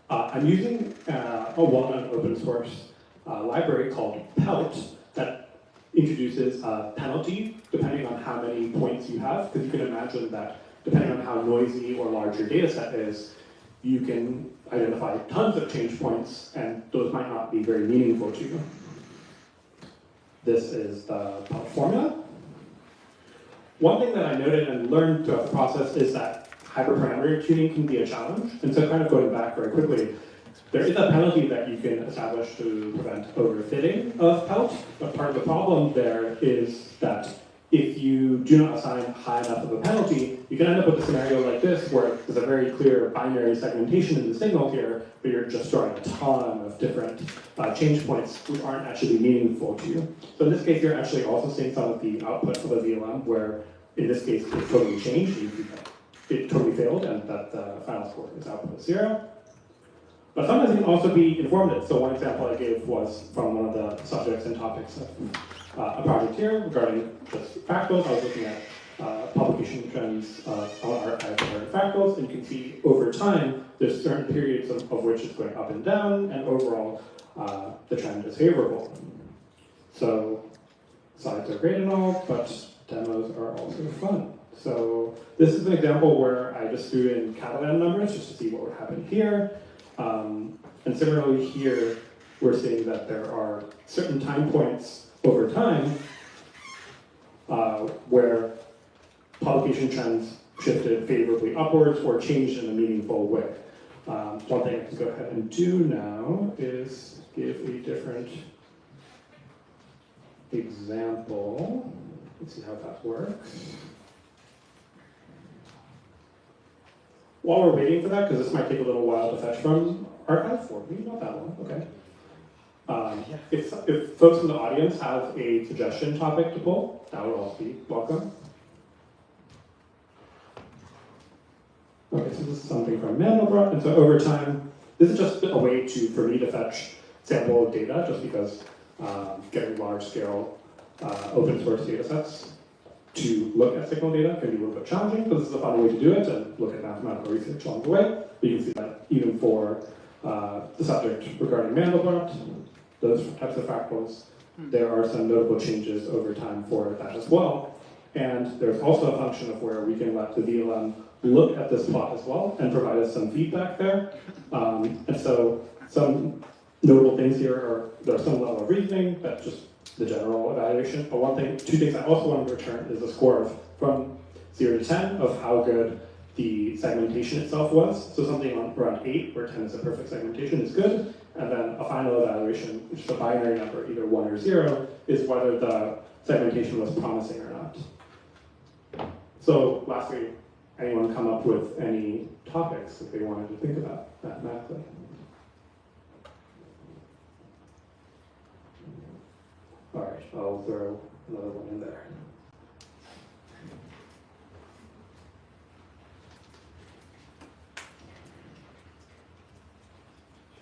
I'm using a well-known open source library called Pelt that introduces a penalty depending on how many points you have, because you can imagine that depending on how noisy or large your data set is, you can identify tons of change points, and those might not be very meaningful to you. This is the Pelt formula. One thing that I noted and learned throughout the process is that hyperparameter tuning can be a challenge, and so kind of going back very quickly, there is a penalty that you can establish to prevent overfitting of Pelt, but part of the problem there is that if you do not assign high enough of a penalty, you can end up with a scenario like this where there's a very clear binary segmentation in the signal here, but you're just throwing a ton of different change points which aren't actually meaningful to you. So in this case, you're actually also seeing some of the output of a VLM where, in this case, it totally changed, it totally failed, and that the final score is output of 0. But sometimes it can also be informative. So one example I gave was from one of the subjects and topics of a project here regarding just fractals. I was looking at publication trends on arXiv regarding fractals, and you can see over time, there's certain periods of which it's going up and down, and overall, the trend is favorable. So slides are great and all, but demos are also fun. So this is an example where I just threw in Catalan numbers just to see what would happen here. And similarly here, we're seeing that there are certain time points over time where publication trends shifted favorably upwards or changed in a meaningful way. One thing I can go ahead and do now is give a different example. Let's see how that works. While we're waiting for that, because this might take a little while to fetch from arXiv for me, not that long, okay. If folks in the audience have a suggestion topic to pull, that would also be welcome. Okay, so this is something from Mandelbrot, and so over time, this is just a way for me to fetch sample data, just because getting large-scale open source data sets to look at signal data can be a little bit challenging, but this is a fun way to do it and look at mathematical research along the way. But you can see that even for the subject regarding Mandelbrot, those types of fractals, there are some notable changes over time for that as well. And there's also a function of where we can let the VLM look at this plot as well and provide us some feedback there. And so some notable things here are there's some level of reasoning, that's just the general evaluation. But two things I also wanted to return is a score from 0 to 10 of how good the segmentation itself was. So something around 8, where 10 is a perfect segmentation, is good. And then a final evaluation, which is a binary number, either 1 or 0, is whether the segmentation was promising or not. So lastly, anyone come up with any topics that they wanted to think about mathematically? All right, I'll throw another one in there.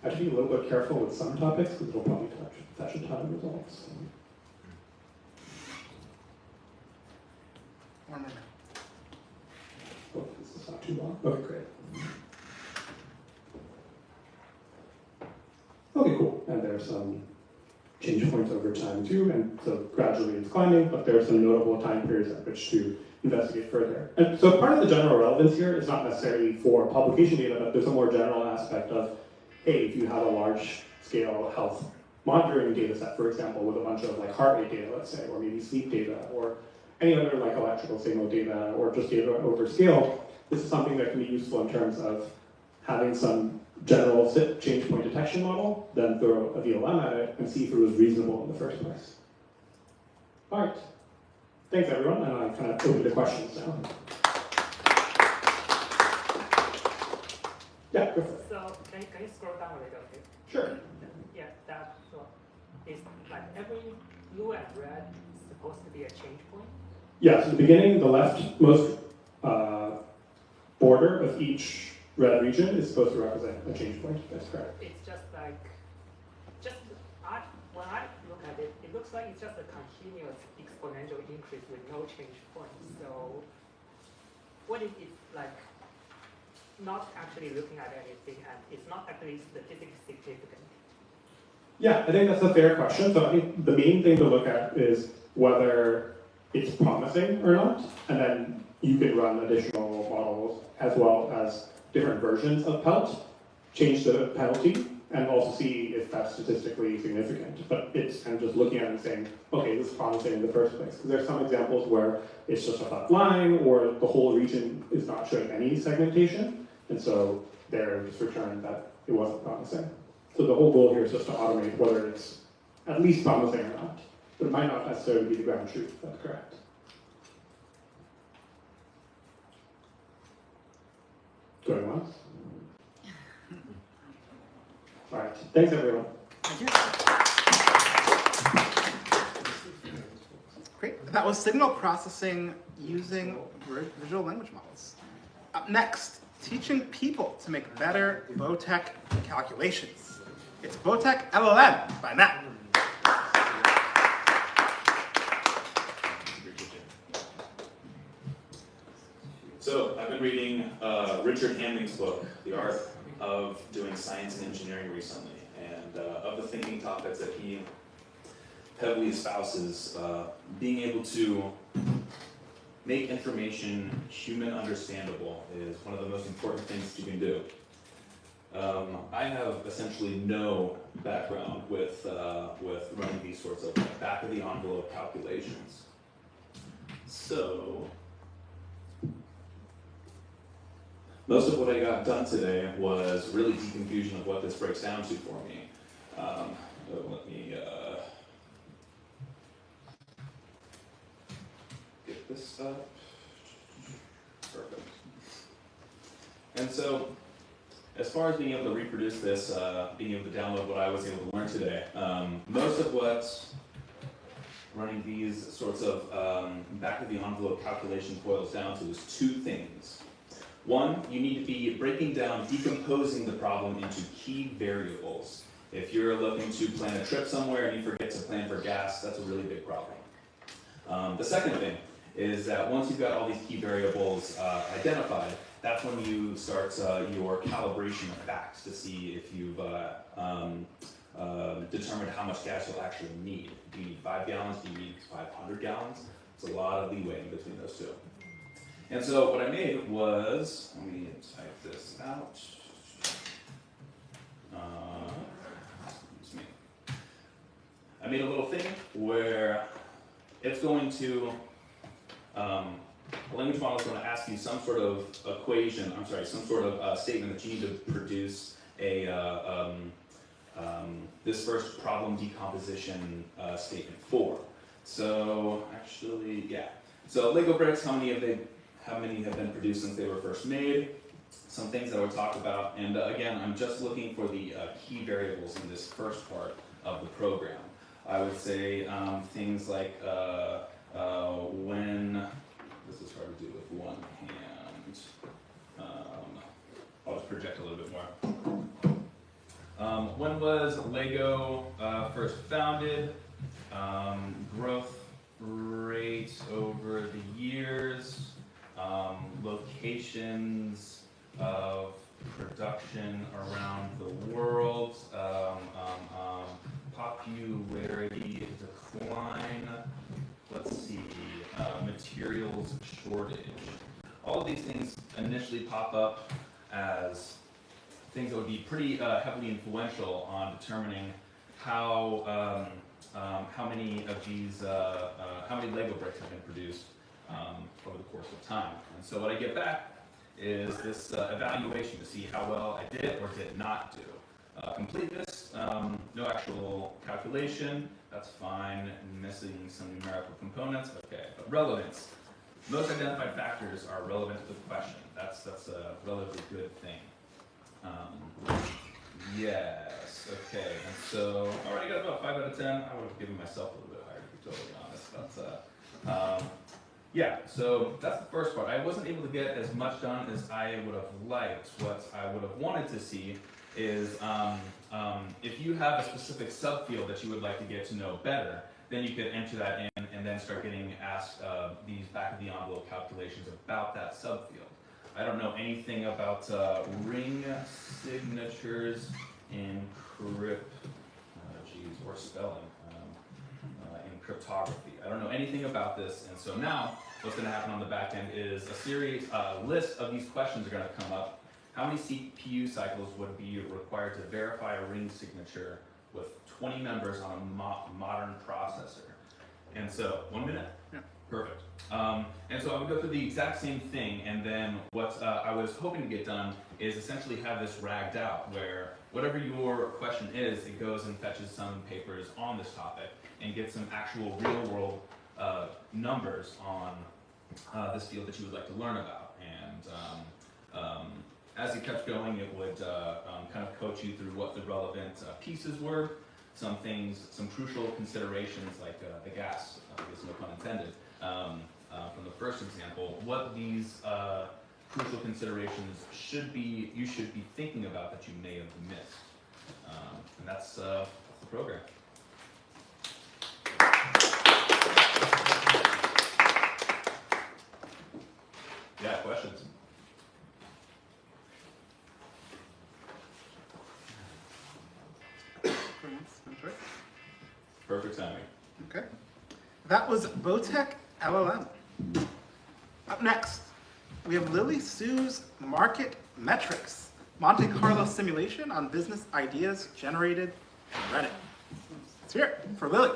I should be a little bit careful with some topics because it'll probably fetch a ton of results. One more. Oh, this is not too long. Okay, great. Okay, cool. And there's some change points over time too, and so gradually it's climbing, but there are some notable time periods at which to investigate further. And so part of the general relevance here is not necessarily for publication data, but there's a more general aspect of, hey, if you have a large scale health monitoring data set, for example, with a bunch of like heart rate data, let's say, or maybe sleep data, or any other like electrical signal data, or just data over scale, this is something that can be useful in terms of having some general change point detection model, then throw a VLM at it and see if it was reasonable in the first place. All right, thanks everyone, and I kind of open to questions now. Yeah, go for it. So can you scroll down a little bit? Sure. Yeah, that so is like every blue and red supposed to be a change point? Yeah, so the beginning, the leftmost border of each red region is supposed to represent a change point. That's correct. It's just like, when I look at it, it looks like it's just a continuous exponential increase with no change point. So what if it's like not actually looking at anything and it's not actually statistically significant? Yeah, I think that's a fair question. So I think the main thing to look at is whether it's promising or not, and then you can run additional models as well as different versions of PELT, change the penalty, and also see if that's statistically significant. But it's kind of just looking at it and saying, okay, this is promising in the first place. Because there's some examples where it's just a flat line, or the whole region is not showing any segmentation, and so they're just returned that it wasn't promising. So the whole goal here is just to automate whether it's at least promising or not. But it might not necessarily be the ground truth, that's correct. Going once? All right, thanks everyone. Thank you. Great, that was signal processing using visual language models. Up next, teaching people to make better BOTEC calculations. It's BOTEC LLM by Matt. So I've been reading Richard Hamming's book, The Art of Doing Science and Engineering recently, and of the thinking topics that he heavily espouses, being able to make information human understandable is one of the most important things you can do. I have essentially no background with running these sorts of back of the envelope calculations. So most of what I got done today was really deconfusion of what this breaks down to for me. Let me get this up. Perfect. And so, as far as being able to reproduce this, being able to download what I was able to learn today, most of what running these sorts of back of the envelope calculations boils down to is two things. One, you need to be breaking down, decomposing the problem into key variables. If you're looking to plan a trip somewhere and you forget to plan for gas, that's a really big problem. The second thing is that once you've got all these key variables identified, that's when you start your calibration of facts to see if you've determined how much gas you'll actually need. Do you need 5 gallons? Do you need 500 gallons? It's a lot of leeway in between those two. And so what I made was, let me type this out. Excuse me. I made a little thing where it's going to, a language model is going to ask you some sort of equation, some sort of statement that you need to produce this first problem decomposition statement for. So actually, yeah. So Lego bricks, how many have been produced since they were first made? Some things that I would talk about, and again, I'm just looking for the key variables in this first part of the program. I would say things like when, this is hard to do with one hand, I'll just project a little bit more. When was Lego first founded? Growth rate over the years, locations of production around the world, popularity decline, let's see, materials shortage. All of these things initially pop up as things that would be pretty heavily influential on determining how many of these, how many Lego bricks have been produced over the course of time. And so what I get back is this evaluation to see how well I did or did not do. Completeness, no actual calculation, that's fine. Missing some numerical components, okay. But relevance, most identified factors are relevant to the question. That's a relatively good thing. Yes, okay, and so, all right, I got about 5 out of 10. I would have given myself a little bit higher, to be totally honest. But, yeah, so that's the first part. I wasn't able to get as much done as I would have liked. What I would have wanted to see is if you have a specific subfield that you would like to get to know better, then you could enter that in and then start getting asked these back-of-the-envelope calculations about that subfield. I don't know anything about ring signatures in or spelling in cryptography. I don't know anything about this, and so now what's going to happen on the back end is a list of these questions are going to come up. How many CPU cycles would be required to verify a ring signature with 20 members on a modern processor? And so, 1 minute? Yeah. Perfect. And so I would go through the exact same thing, and then what I was hoping to get done is essentially have this ragged out, where whatever your question is, it goes and fetches some papers on this topic and gets some actual real-world numbers on this field that you would like to learn about. And as it kept going, it would kind of coach you through what the relevant pieces were, some things, some crucial considerations like the gas, I guess no pun intended, from the first example, what these crucial considerations you should be thinking about that you may have missed. And that's the program. Yeah, questions? Perfect timing. Okay. That was Botech LLM. Up next, we have Lily Sue's Market Metrics, Monte Carlo simulation on business ideas generated on Reddit. Let's hear it for Lily.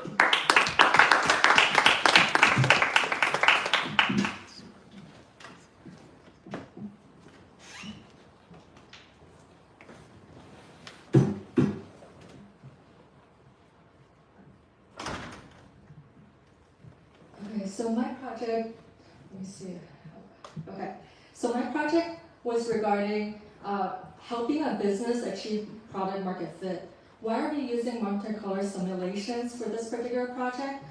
Okay, so my project, let me see. Okay, so my project was regarding helping a business achieve product market fit. Why are we using Monte Carlo simulations for this particular project?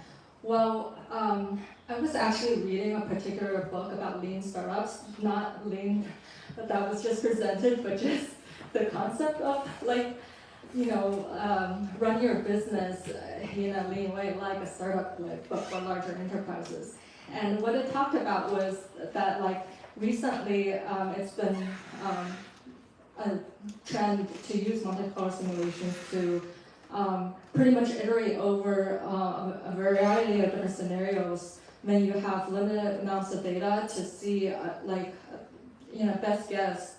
Well, I was actually reading a particular book about lean startups, not lean that was just presented, but just the concept of run your business in a lean way, like a startup, but for larger enterprises. And what it talked about was that, recently, it's been a trend to use Monte Carlo simulations to pretty much iterate over a variety of different scenarios when you have limited amounts of data to see best guess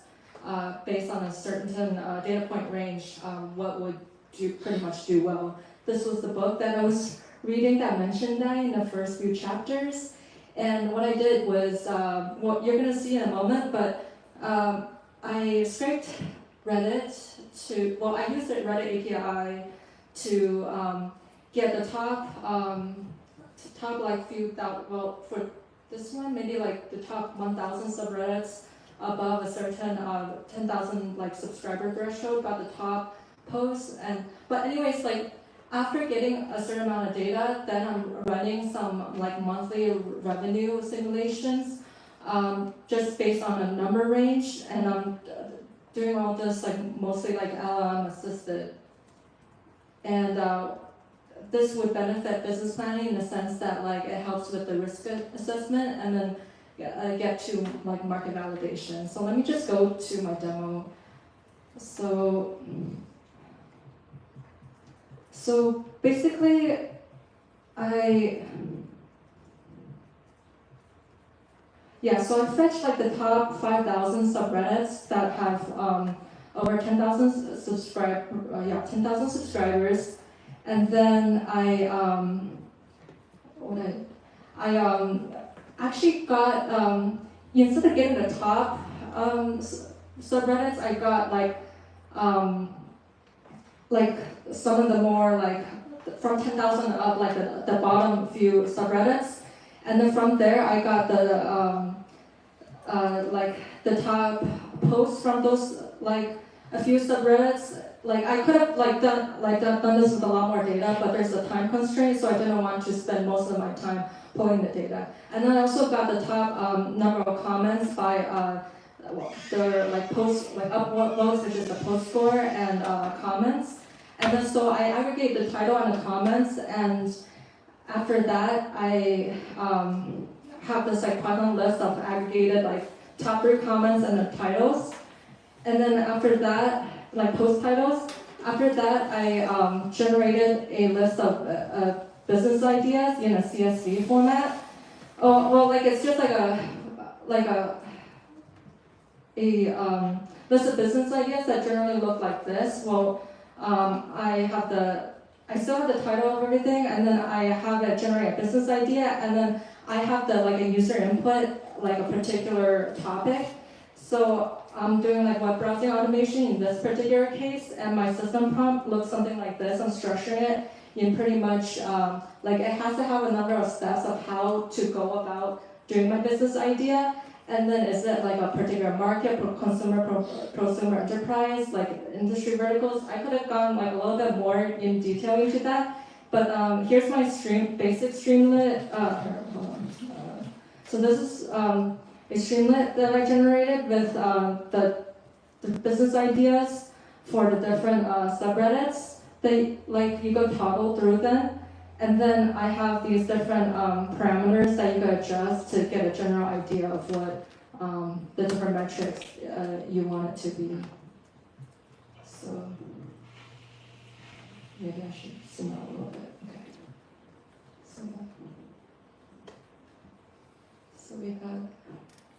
based on a certain data point range, what would pretty much do well. This was the book that I was reading that mentioned that in the first few chapters. And what I did was, what you're gonna see in a moment, but I scraped Reddit I used the Reddit API to get the top few thousand, for this one, maybe like the top 1,000 subreddits above a certain 10,000 subscriber threshold got the top posts. But anyways, after getting a certain amount of data, then I'm running some monthly revenue simulations, just based on a number range, and I'm doing all this mostly LLM assisted. And this would benefit business planning in the sense that it helps with the risk assessment and then get to market validation. So let me just go to my demo. So basically, I fetched the top 5,000 subreddits that have over 10,000 subscribers, and then I actually got instead of getting the top subreddits, I got some of the more from 10,000 up, the bottom few subreddits, and then from there I got the top posts from those a few subreddits. I could have done this with a lot more data, but there's a time constraint, so I didn't want to spend most of my time pulling the data. And then I also got the top number of comments by the post upvotes, which is the post score, and comments. And then so I aggregate the title and the comments, and after that I have this Python list of aggregated top 3 comments and the titles. And then after that, post titles, after that I generated a list of business ideas in a CSV format. It's just a list of business ideas that generally look like this. I still have the title of everything, and then I have it generate a business idea, and then I have a user input, a particular topic. So I'm doing web browsing automation in this particular case, and my system prompt looks something like this. I'm structuring it in pretty much, it has to have a number of steps of how to go about doing my business idea. And then is it a particular market, consumer, prosumer, enterprise, industry verticals? I could have gone a little bit more in detail into that. But here's my basic Streamlit. So this is a Streamlit that I generated with the business ideas for the different subreddits. You go toggle through them. And then I have these different parameters that you can adjust to get a general idea of what the different metrics you want it to be. So maybe I should zoom out a little bit. Okay. So we have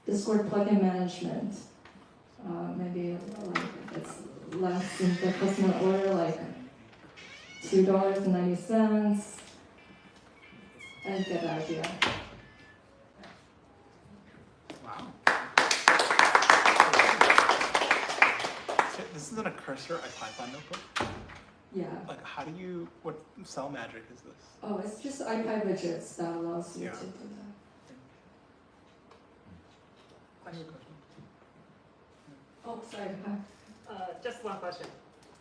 Discord plugin management. Maybe it's less in the customer order, $2.90. And get the idea. Wow. So this isn't a cursor Python notebook? Yeah. How do you, what cell magic is this? Oh, it's just IPy widgets that allows you to do that. Oh, sorry. Just one question.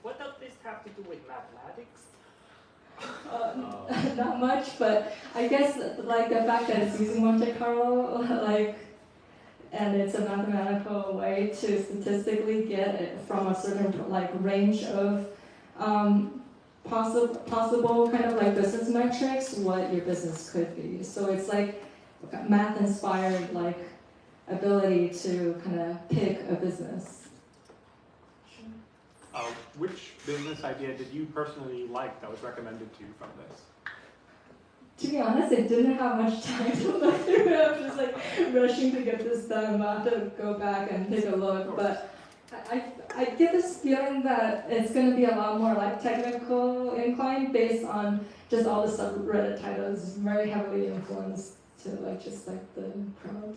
What does this have to do with mathematics? Not much, but I guess the fact that it's using Monte Carlo, and it's a mathematical way to statistically get it from a certain range of possible kind of business metrics, what your business could be. So it's math inspired ability to kind of pick a business. Which business idea did you personally like that was recommended to you from this? to be honest, I didn't have much time to look through it. I was just like rushing to get this done. I'll have to go back and take a look. But I get this feeling that it's going to be a lot more like technical inclined based on just all the subreddit titles, very heavily influenced to like just like the crowd.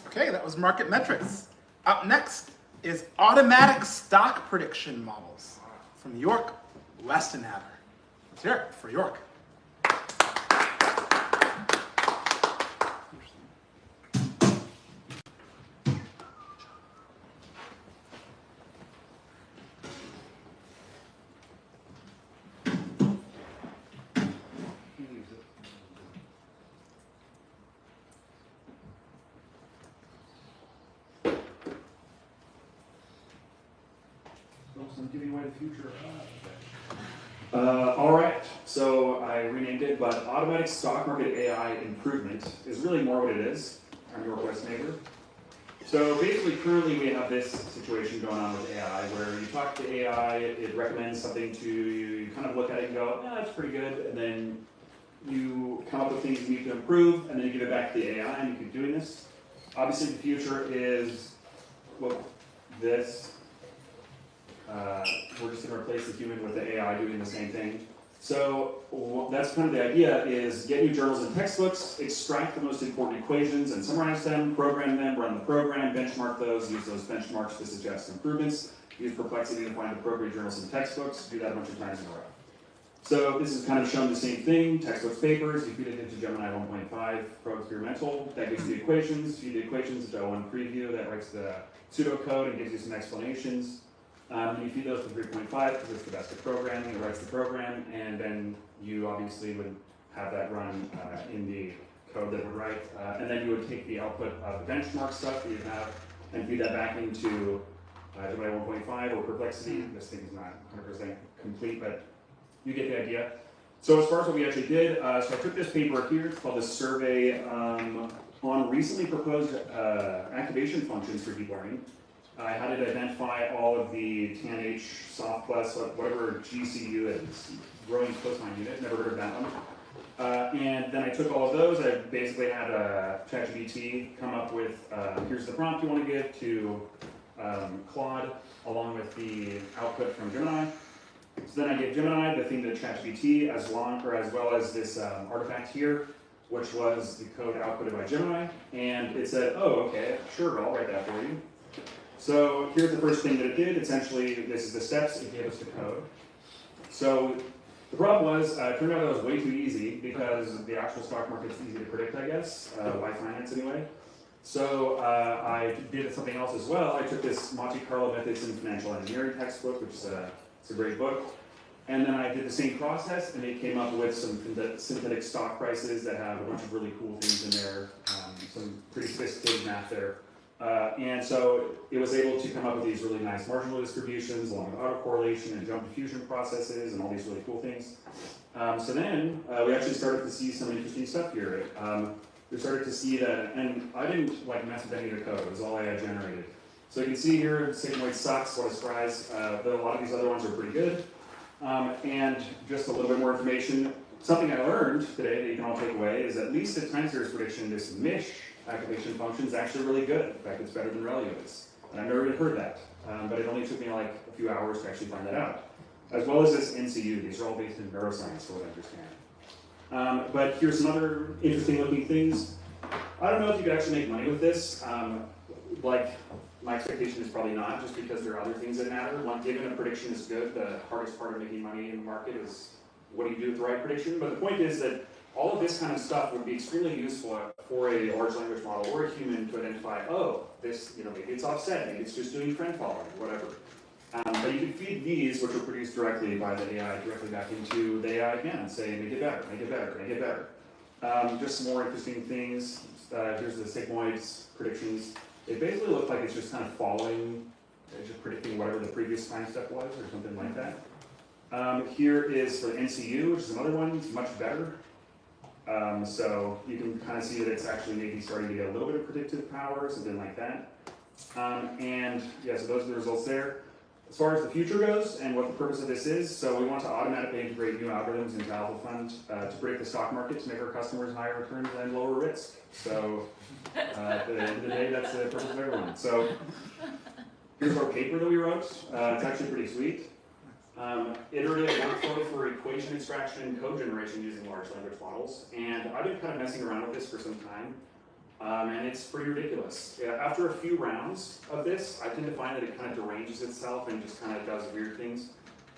Okay, that was market metrics. Up next is automatic stock prediction models from York Westenhaver. Let's hear it for York. I'm giving away the future. All right, so I renamed it, but Automatic Stock Market AI Improvement is really more what it is. I'm York Westenhaver. So basically, currently we have this situation going on with AI where you talk to AI, it recommends something to you, you kind of look at it and go, yeah, that's pretty good, and then you come up with things you need to improve, and then you give it back to the AI, and you keep doing this. Obviously, the future is, well, this. We're just going to replace the human with the AI doing the same thing. So that's kind of the idea, is get new journals and textbooks, extract the most important equations and summarize them, program them, run the program, benchmark those, use those benchmarks to suggest improvements, use Perplexity to find appropriate journals and textbooks, do that a bunch of times in a row. So this is kind of showing the same thing, textbooks, papers, you feed it into Gemini 1.5 Pro Experimental, that gives you the equations, feed the equations into O1 Preview, that writes the pseudocode and gives you some explanations. You feed those to 3.5 because it's the best at programming, it writes the program, and then you obviously would have that run in the code that would write, and then you would take the output of the benchmark stuff that you have and feed that back into Gemini 1.5 or Perplexity. This thing is not 100% complete, but you get the idea. So as far as what we actually did, so I took this paper here, it's called the Survey on Recently Proposed Activation Functions for Deep Learning. I had it identify all of the TANH, soft bus, whatever GCU is, growing cosine unit, never heard of that one. And then I took all of those, I basically had ChatGPT come up with, here's the prompt you want to give to Claude, along with the output from Gemini. So then I gave Gemini the thing to ChatGPT as well as this artifact here, which was the code outputted by Gemini. And it said, oh, okay, sure, I'll write that for you. So here's the first thing that it did. Essentially, this is the steps. It gave us the code. So the problem was, it turned out that was way too easy because the actual stock market's easy to predict, I guess, Y finance anyway. So I did something else as well. I took this Monte Carlo Methods in Financial Engineering textbook, which is it's a great book. And then I did the same process, and it came up with some synthetic stock prices that have a bunch of really cool things in there, some pretty sophisticated math there. And so it was able to come up with these really nice marginal distributions along with autocorrelation and jump diffusion processes and all these really cool things. So then we actually started to see some interesting stuff here. We started to see that, and I didn't like mess with any of the code, it was all AI generated. So you can see here, Sigmoid sucks, what a surprise, but a lot of these other ones are pretty good. And just a little bit more information. Something I learned today that you can all take away is at least the time series prediction, this MISH activation function is actually really good. In fact, it's better than ReLU is. And I've never even heard that, but it only took me like a few hours to actually find that out. As well as this NCU, these are all based in neuroscience, for what I understand. But here's some other interesting looking things. I don't know if you could actually make money with this. Like, my expectation is probably not, just because there are other things that matter. One, given a prediction is good, the hardest part of making money in the market is what do you do with the right prediction? But the point is that all of this kind of stuff would be extremely useful for a large language model or a human to identify, oh, this, maybe it's offset, maybe it's just doing trend following, whatever. But you can feed these, which are produced directly by the AI, directly back into the AI again and say, make it better, make it better, make it better. Just some more interesting things. Here's the sigmoids predictions. It basically looks like it's just kind of following, just predicting whatever the previous time step was or something like that. Here is for NCU, which is another one, it's much better. So you can kind of see that it's actually maybe starting to get a little bit of predictive power, something like that. And yeah, so those are the results there. As far as the future goes and what the purpose of this is, so we want to automatically integrate new algorithms into Alpha Fund to predict the stock market to make our customers higher returns and lower risk. So at the end of the day, that's the purpose of everyone. So here's our paper that we wrote. It's actually pretty sweet. Iterative workflow for equation extraction and code generation using large language models. And I've been kind of messing around with this for some time. And it's pretty ridiculous. Yeah, after a few rounds of this, I tend to find that it kind of deranges itself and just kind of does weird things.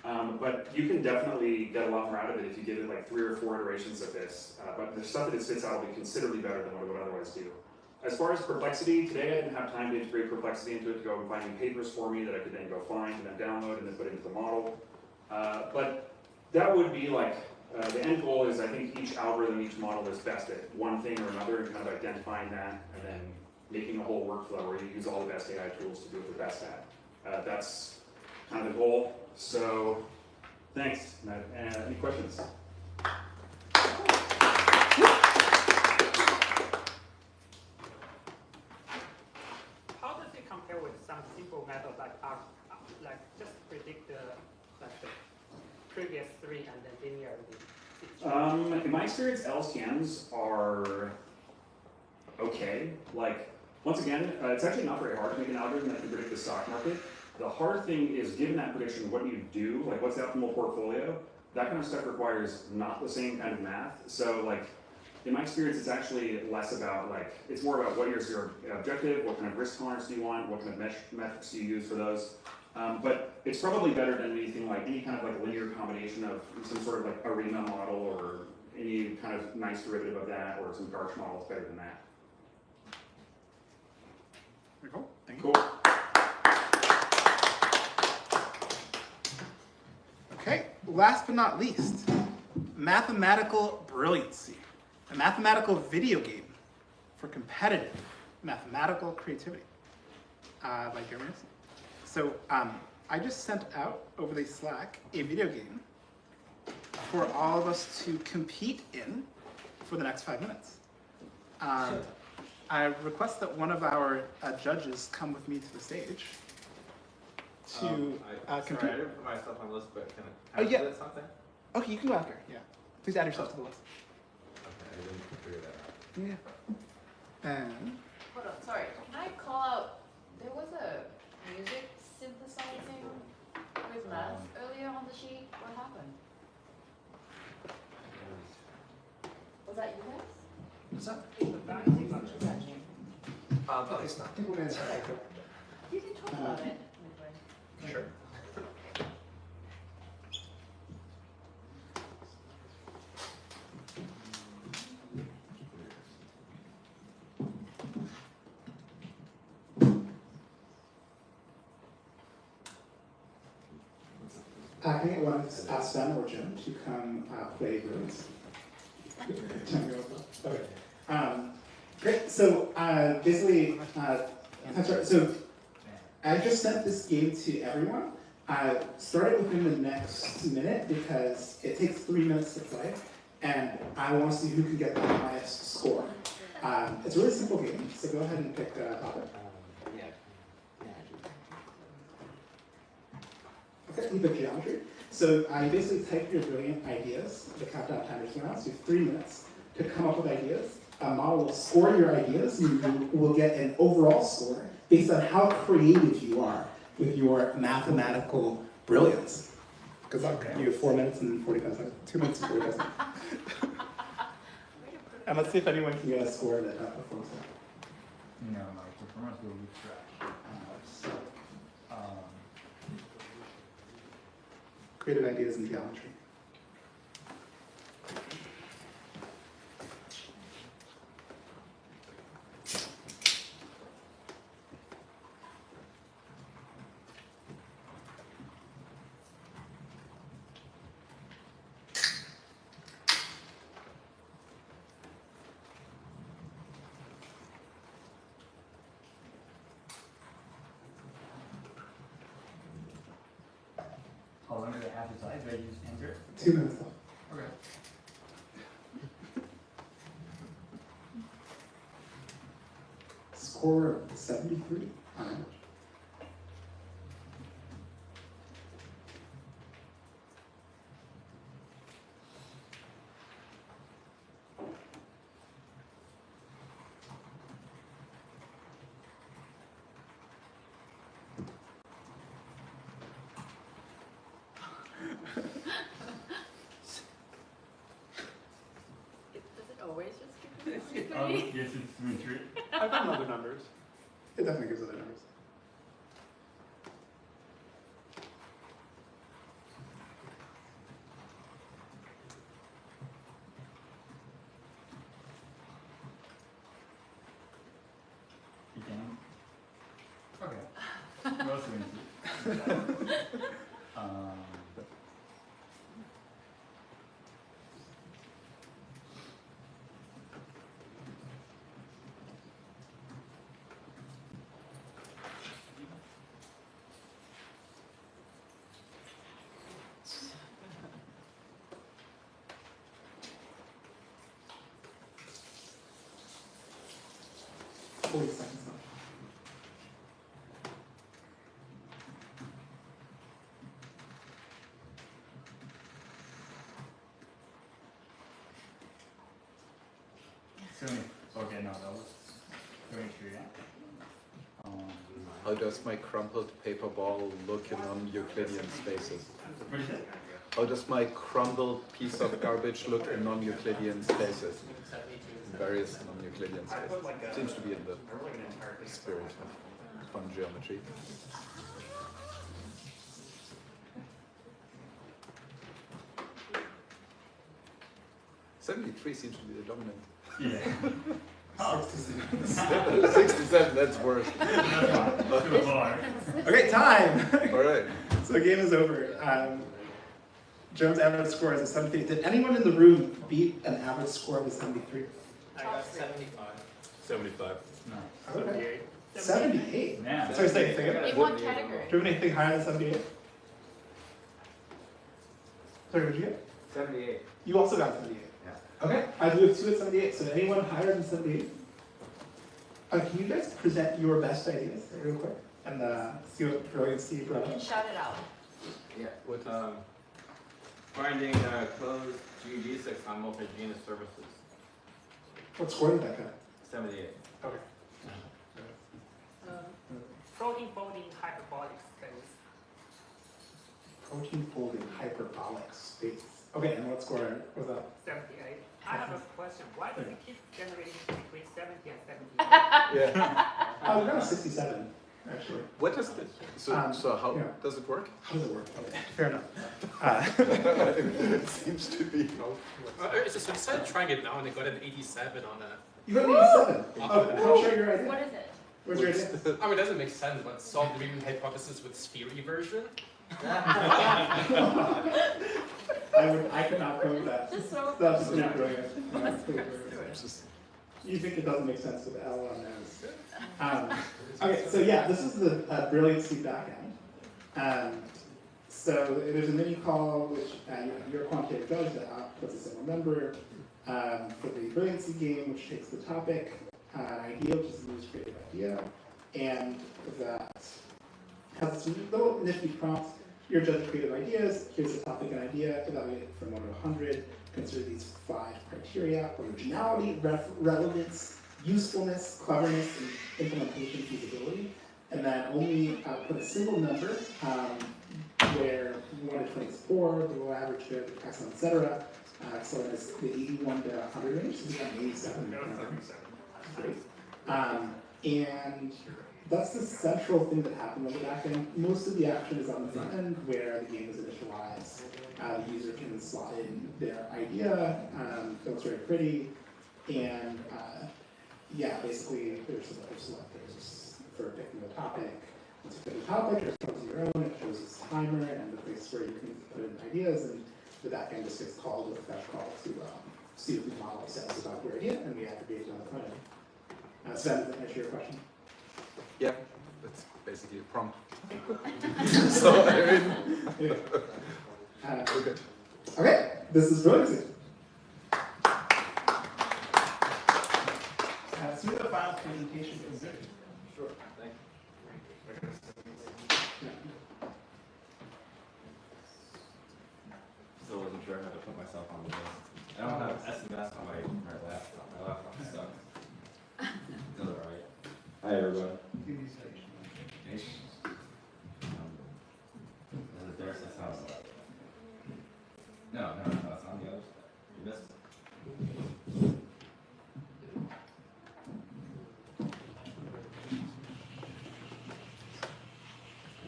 But you can definitely get a lot more out of it if you give it like 3 or 4 iterations of this. But the stuff that it spits out will be considerably better than what it would otherwise do. As far as Perplexity, today I didn't have time to integrate Perplexity into it to go and find new papers for me that I could then go find and then download and then put into the model. But that would be like, the end goal is I think each algorithm, each model is best at one thing or another and kind of identifying that and then making a whole workflow where you use all the best AI tools to do what they're best at. That's kind of the goal. So thanks, Matt. Any questions? How does it compare with some simple method like just predict the previous 3 and then linearly? In my experience, LSTMs are okay. Like, once again, it's actually not very hard to make an algorithm that can predict the stock market. The hard thing is, given that prediction, what do you do? Like, what's the optimal portfolio? That kind of stuff requires not the same kind of math. So, like, in my experience, it's actually less about, like, it's more about what is your objective, what kind of risk tolerance do you want, what kind of metrics do you use for those. But it's probably better than anything like any kind of like linear combination of some sort of like ARIMA model or any kind of nice derivative of that or some Garch model. It's better than that. Very cool. Thank you. Cool. Okay, last but not least, Mathematical Brilliancy, a mathematical video game for competitive mathematical creativity by Jeremy Nielsen. So I just sent out over the Slack a video game for all of us to compete in for the next 5 minutes. I request that one of our judges come with me to the stage to compete. Sorry, I didn't put myself on the list, but can I yeah. do something? Okay, you can go after. Yeah, please add yourself to the list. Okay, I didn't figure that out. Yeah. And Hold on, sorry. Can I call out? There was a music synthesizing with math earlier on the sheet. What happened? Was that you guys? what's up? No, it's not. You can talk about it. Sure. Can I get one of Sven or Jim to come play Ruins? Okay. Great. So basically, I'm sorry. So I just sent this game to everyone. Start it within the next minute because it takes 3 minutes to play, and I want to see who can get the highest score. It's a really simple game. So go ahead and pick a topic. Okay, you pick geometry. So you basically type your brilliant ideas. The countdown timer's going out, so you have 3 minutes to come up with ideas. A model will score your ideas, and you will get an overall score based on how creative you are with your mathematical brilliance. Good luck. You have 4 minutes and 45 seconds. 2 minutes and 45 seconds. And let's see if anyone can get a score that performs that. No, my performance will be trash. Creative ideas in geometry. How long do they have to decide? Do I use anger? 2 minutes left. Okay. score of 73 on average. Does it always just give Yes, it's 3. I've got other numbers. It definitely gives other numbers. Okay. Mostly. Seconds left. Okay, no, that was 23, yeah. How does my crumpled paper ball look in non-Euclidean spaces? What is it? How does my crumbled piece of garbage look in non-Euclidean spaces? In various non-Euclidean spaces. Seems to be in the spirit of fun geometry. '73 seems to be the dominant. Yeah. 67, that's worse. Okay, time! All right. So the game is over. Jones' average score is a 73. Did anyone in the room beat an average score of a 73? I got 75. 75. No. Okay. 78? Yeah. Sorry, say it. In what category? Do you have anything higher than 78? Sorry, what did you get? 78. You also got 78. Yeah. Okay, I do have 2 at 78, so anyone higher than 78? Can you guys present your best ideas real quick? And see what brilliancy brought You up? can shout it out. Yeah. With finding closed GD6 on multi-genus services. What score did that get? 78. Okay. Protein folding hyperbolic space. Protein folding hyperbolic space. Okay, and what score was that? 78. I have a question. Why does it keep generating between 70 and 78? Yeah. Oh, we got a 67, actually. What does the, so how yeah. does it work? How does it work? Okay, fair enough. It seems to be. So instead of trying it now and they got an 87 on that. You got an 87? Oh, I'll show you your idea. What is it? What's your idea? I mean, it doesn't make sense, but solve the Riemann hypothesis with sphere eversion. I could not prove that. Just so That's pretty brilliant. You think it doesn't make sense with L on those. Okay, so yeah, this is the brilliancy backend. So there's a mini call which you're a quantitative judge that outputs a single number for the brilliancy game, which takes the topic, an idea, which is the most creative idea, and that has some little nifty prompts. You're a judge of creative ideas. Here's the topic and idea. Evaluate it from 1 to 100. Consider these 5 criteria: originality, relevance, usefulness, cleverness, and implementation feasibility. And then only put a single number where 1 to 20 is poor, below average, good, excellent, etc. So it's the 81 to 100 range. So we got an 87. Great. And that's the central thing that happened on the back end. Most of the action is on the front end where the game is initialized. The user can slot in their idea, it looks very pretty, and yeah, basically there's some other selectors for picking the topic. Once you pick the topic, it comes your own, it shows its timer and the place where you can put in ideas, and the back end just gets called with a fetch call to see what the model says about your idea, and we aggregate it on the front end. So that answer your question? Yeah, that's basically a prompt. So I mean, we're good. Okay, this is brilliant. Let's do the final presentation. SMS on my laptop. My laptop sucks. Those are right. Hi everyone. There's the house. No, it's on the other side. You missed it.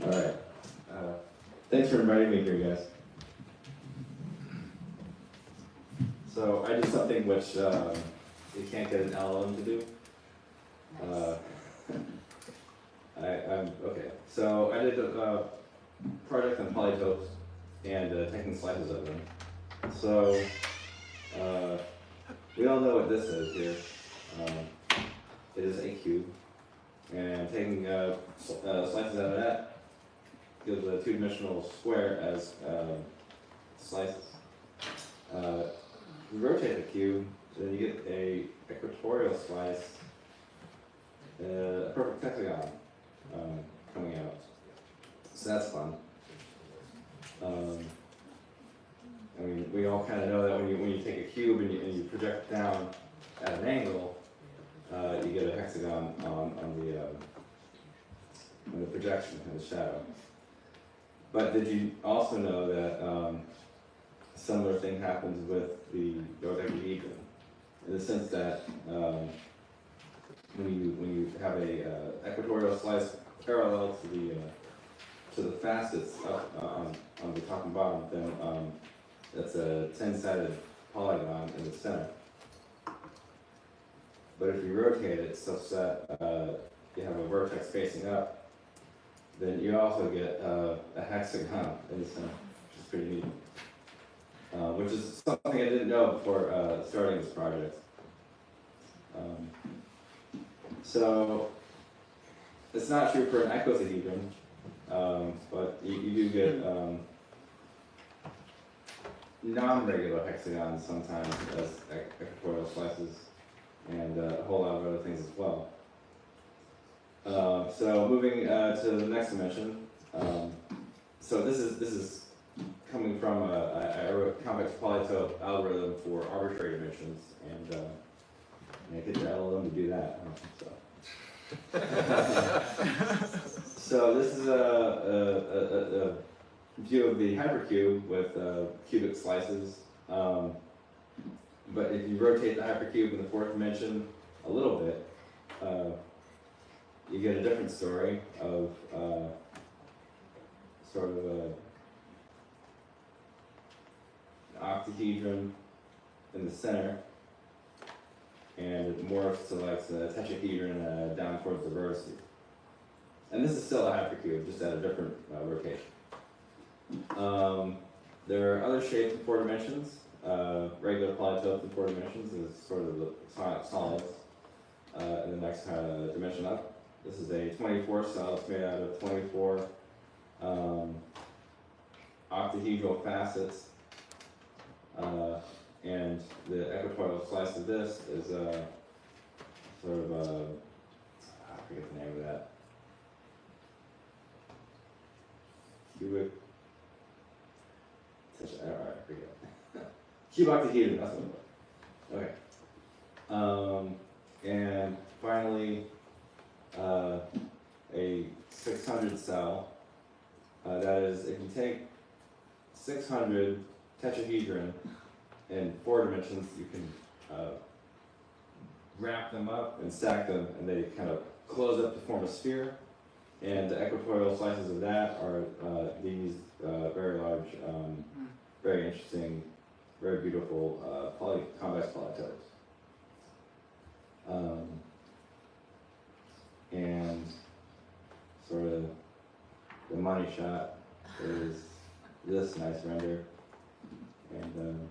Alright. Thanks for inviting me here, guys. So I did something which you can't get an LLM to do. Okay. So I did a project on polytopes and taking slices of them. So we all know what this is here. It is a cube, and taking slices out of that gives a two-dimensional square as slices. You rotate the cube, then you get a equatorial slice, a perfect hexagon coming out. So that's fun. I mean, we all kind of know that when you take a cube and you project down at an angle, you get a hexagon on the projection and the shadow. But did you also know that a similar thing happens with the dodecahedron, in the sense that when you have a equatorial slice parallel to the facets up on the top and bottom, then that's a 10-sided polygon in the center. But if you rotate it such that you have a vertex facing up, then you also get a hexagon in the center, which is pretty neat. Which is something I didn't know before starting this project. So it's not true for an icosahedron, but you do get non-regular hexagons sometimes as equatorial slices, and a whole lot of other things as well. So moving to the next dimension. So this is coming from I wrote a complex polytope algorithm for arbitrary dimensions, and I get the LLM to do that. So this is a view of the hypercube with cubic slices. But if you rotate the hypercube in the fourth dimension a little bit, you get a different story of sort of an octahedron in the center, and it morphs to like the tetrahedron down towards the vertices. And this is still a hypercube, just at a different rotation. There are other shapes in 4 dimensions. Regular polytopes in 4 dimensions is sort of the solids in the next dimension up. This is a 24 cell. It's made out of 24 octahedral facets. And the equatorial slice of this is sort of I forget the name of that. Cubic. I forget. Cube octahedron, that's what it was. Okay. And finally, a 600 cell. That is, if you take 600 tetrahedron in 4 dimensions, you can wrap them up and stack them, and they kind of close up to form a sphere. And the equatorial slices of that are these very large, very interesting, very beautiful convex polytopes. And sort of the money shot is this nice render. And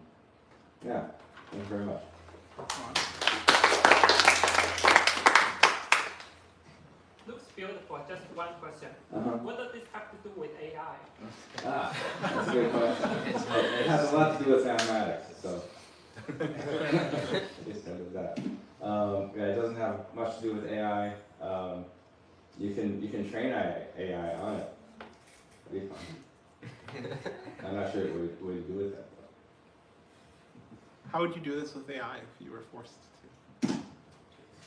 yeah, thank you very much. Looks beautiful. Just one question. What does this have to do with AI? That's a good question. It has a lot to do with mathematics, so. Just end with that. Yeah, it doesn't have much to do with AI. You can train AI on it. It'd be fun. I'm not sure what you do with that. How would you do this with AI if you were forced to?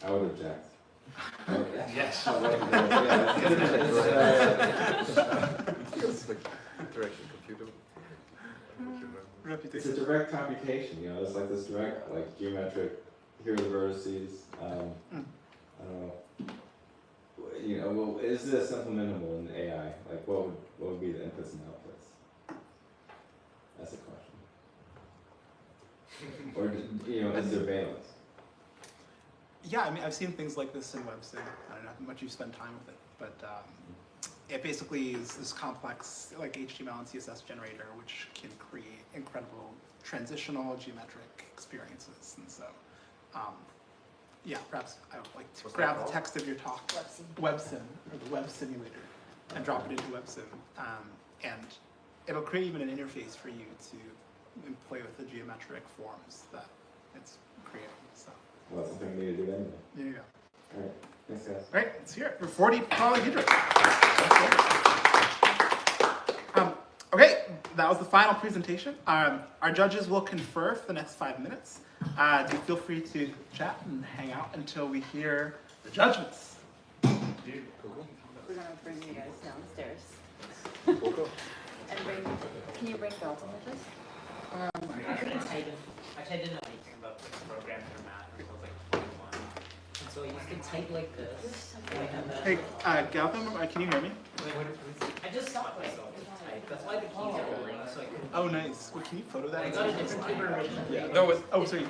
I would object. Yes. It's like interaction computer. It's a direct computation, you know, it's like this direct, like geometric, here are the vertices, I don't know. You know, well, is this implementable in AI? Like, what would be the inputs and outputs? That's a question. Or, you know, is there valence? Yeah, I mean, I've seen things like this in WebSig. I don't know how much you've spent time with it, but it basically is this complex, like HTML and CSS generator, which can create incredible transitional geometric experiences. And so, yeah, perhaps I would like to grab the text of your talk, WebSim, or the web simulator, and drop it into WebSim, and it'll create even an interface for you to play with the geometric forms that it's creating. So. Well, that's something we need to do anyway. There you go. All right, thanks guys. All right, let's hear it for 40 polyhedron. Okay, that was the final presentation. Our judges will confer for the next 5 minutes. Do feel free to chat and hang out until we hear the judgments. We're gonna bring you guys downstairs. And bring, can you bring Dalton with us? I couldn't type in. I tried to know anything about this program for math until I was like 21. And so I used to type like this. Hey, Galvin, can you hear me? I just stopped myself to type. That's why the keys are linked, so I couldn't. Oh, nice. Well, can you photo that? I got a different paper originally. Yeah, no, oh, sorry.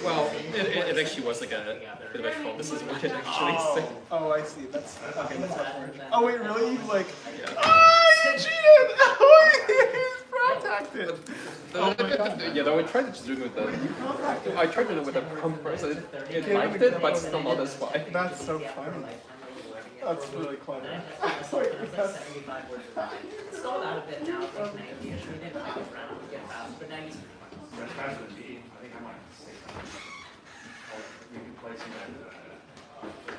Well, it actually was like a bit of a troll. This is what it actually said. Oh, I see. That's okay. That's not orange. Oh wait, really? You like? Yeah. Oh, you cheated! Oh, he's protected. Oh my God. Yeah, no, I tried to do it with the. I tried to do it with a prompt first. It liked it, but somehow that's why. That's so funny. That's really clever. Stalled out a bit now, it's like 90-ish. We didn't type around to get fast, but 90's That's faster than me. I think I might say something. We can play some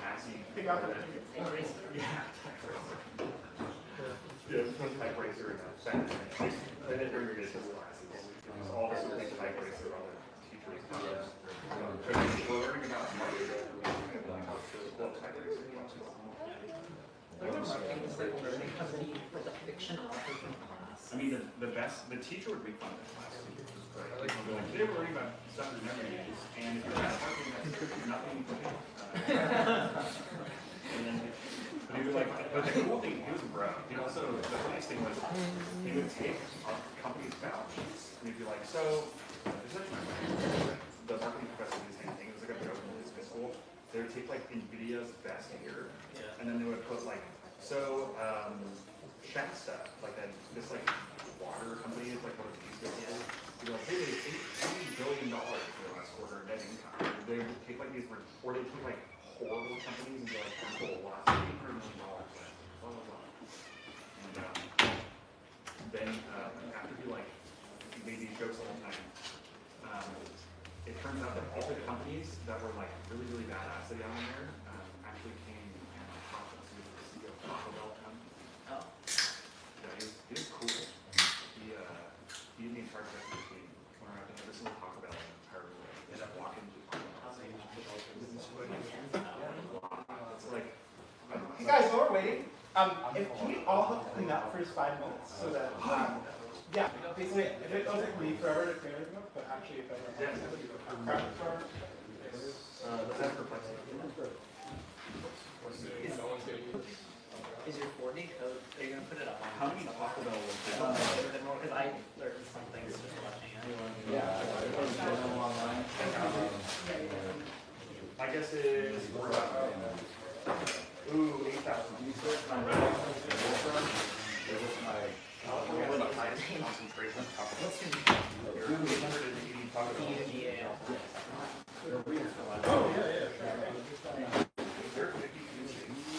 passing. Yeah. Yeah, type racer and center. I did during your distance classes. All this is type racer on the teacher's class. We're learning about type racer. I mean, the best, the teacher would make fun of the class. Like, they were worriing about stuff in memory, and if you're not working, that's nothing. And then, but he was like, but the cool thing, he was a bro. He also, the funniest thing was, he would take our company's balance sheets, and he'd be like, so, there's actually the marketing professor did the same thing. It was like a joke in his school. They would take like NVIDIA's best year, and then they would put like, so, Shasta, like that, this like water company is like one of these guys. You're like, hey, $8 billion for the last quarter net income. They would take like these, or they take like horrible companies and be like, oh, lost $800 million, blah, blah, blah. And then after he like made these jokes all the time, it turns out that all the companies that were like really, really badass that he had on there actually came and talked to the CEO of Taco Bell. Oh. Yeah, he was cool. He and the entire executive team went around to every single Taco Bell in the entire world. They ended up walking to Taco Bell. It's like, You guys, while we're waiting, can we all help clean up for just 5 minutes so that, yeah, basically, if it doesn't take me forever to clean everything up, but actually, if I let's have perplexity. Is your 4D code, are you going to put it up on? How many Taco Bell was there? Because I learned some things just watching it. Yeah, online. My guess is we're about, ooh, 8,000. We're about high concentration of Taco Bell. 880 Taco Bell. Oh, yeah. There are 52 states.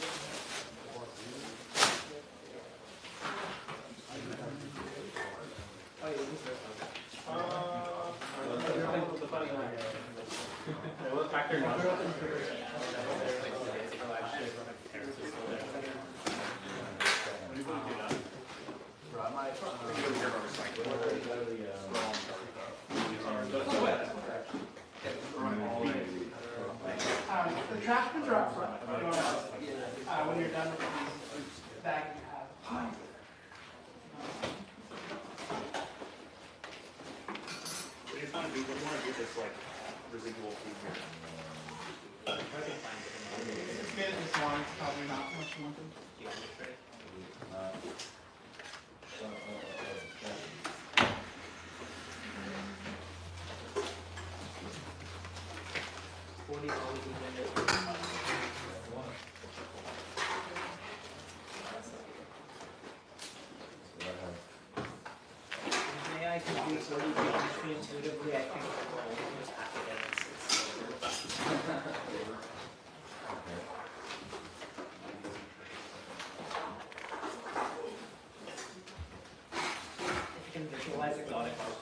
trash cans are up front. When you're done with these bags you have. What do you want to do? What do you want to do with this like residual food here? It's good this long, it's probably not much more than. AI can do so intuitively, I think almost academics. If you can visualize exotic artwork.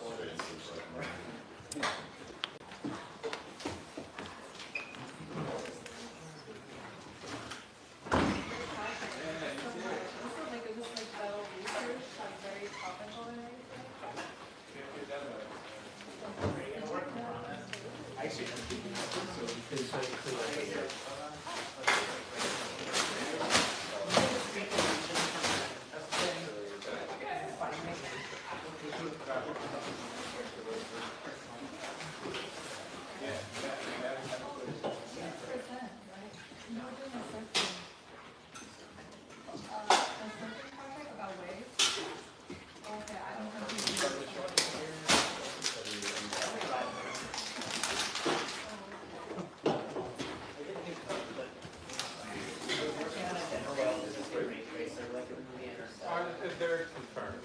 They're confirmed.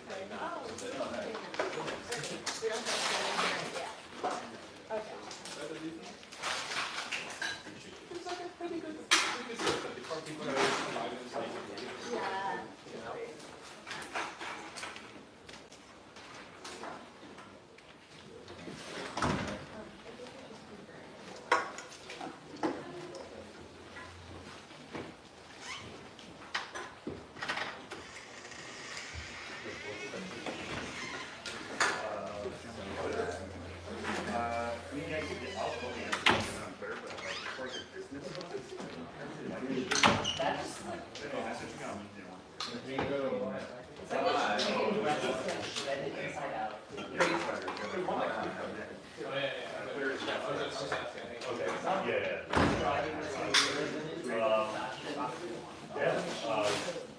It's like a pretty good system before people are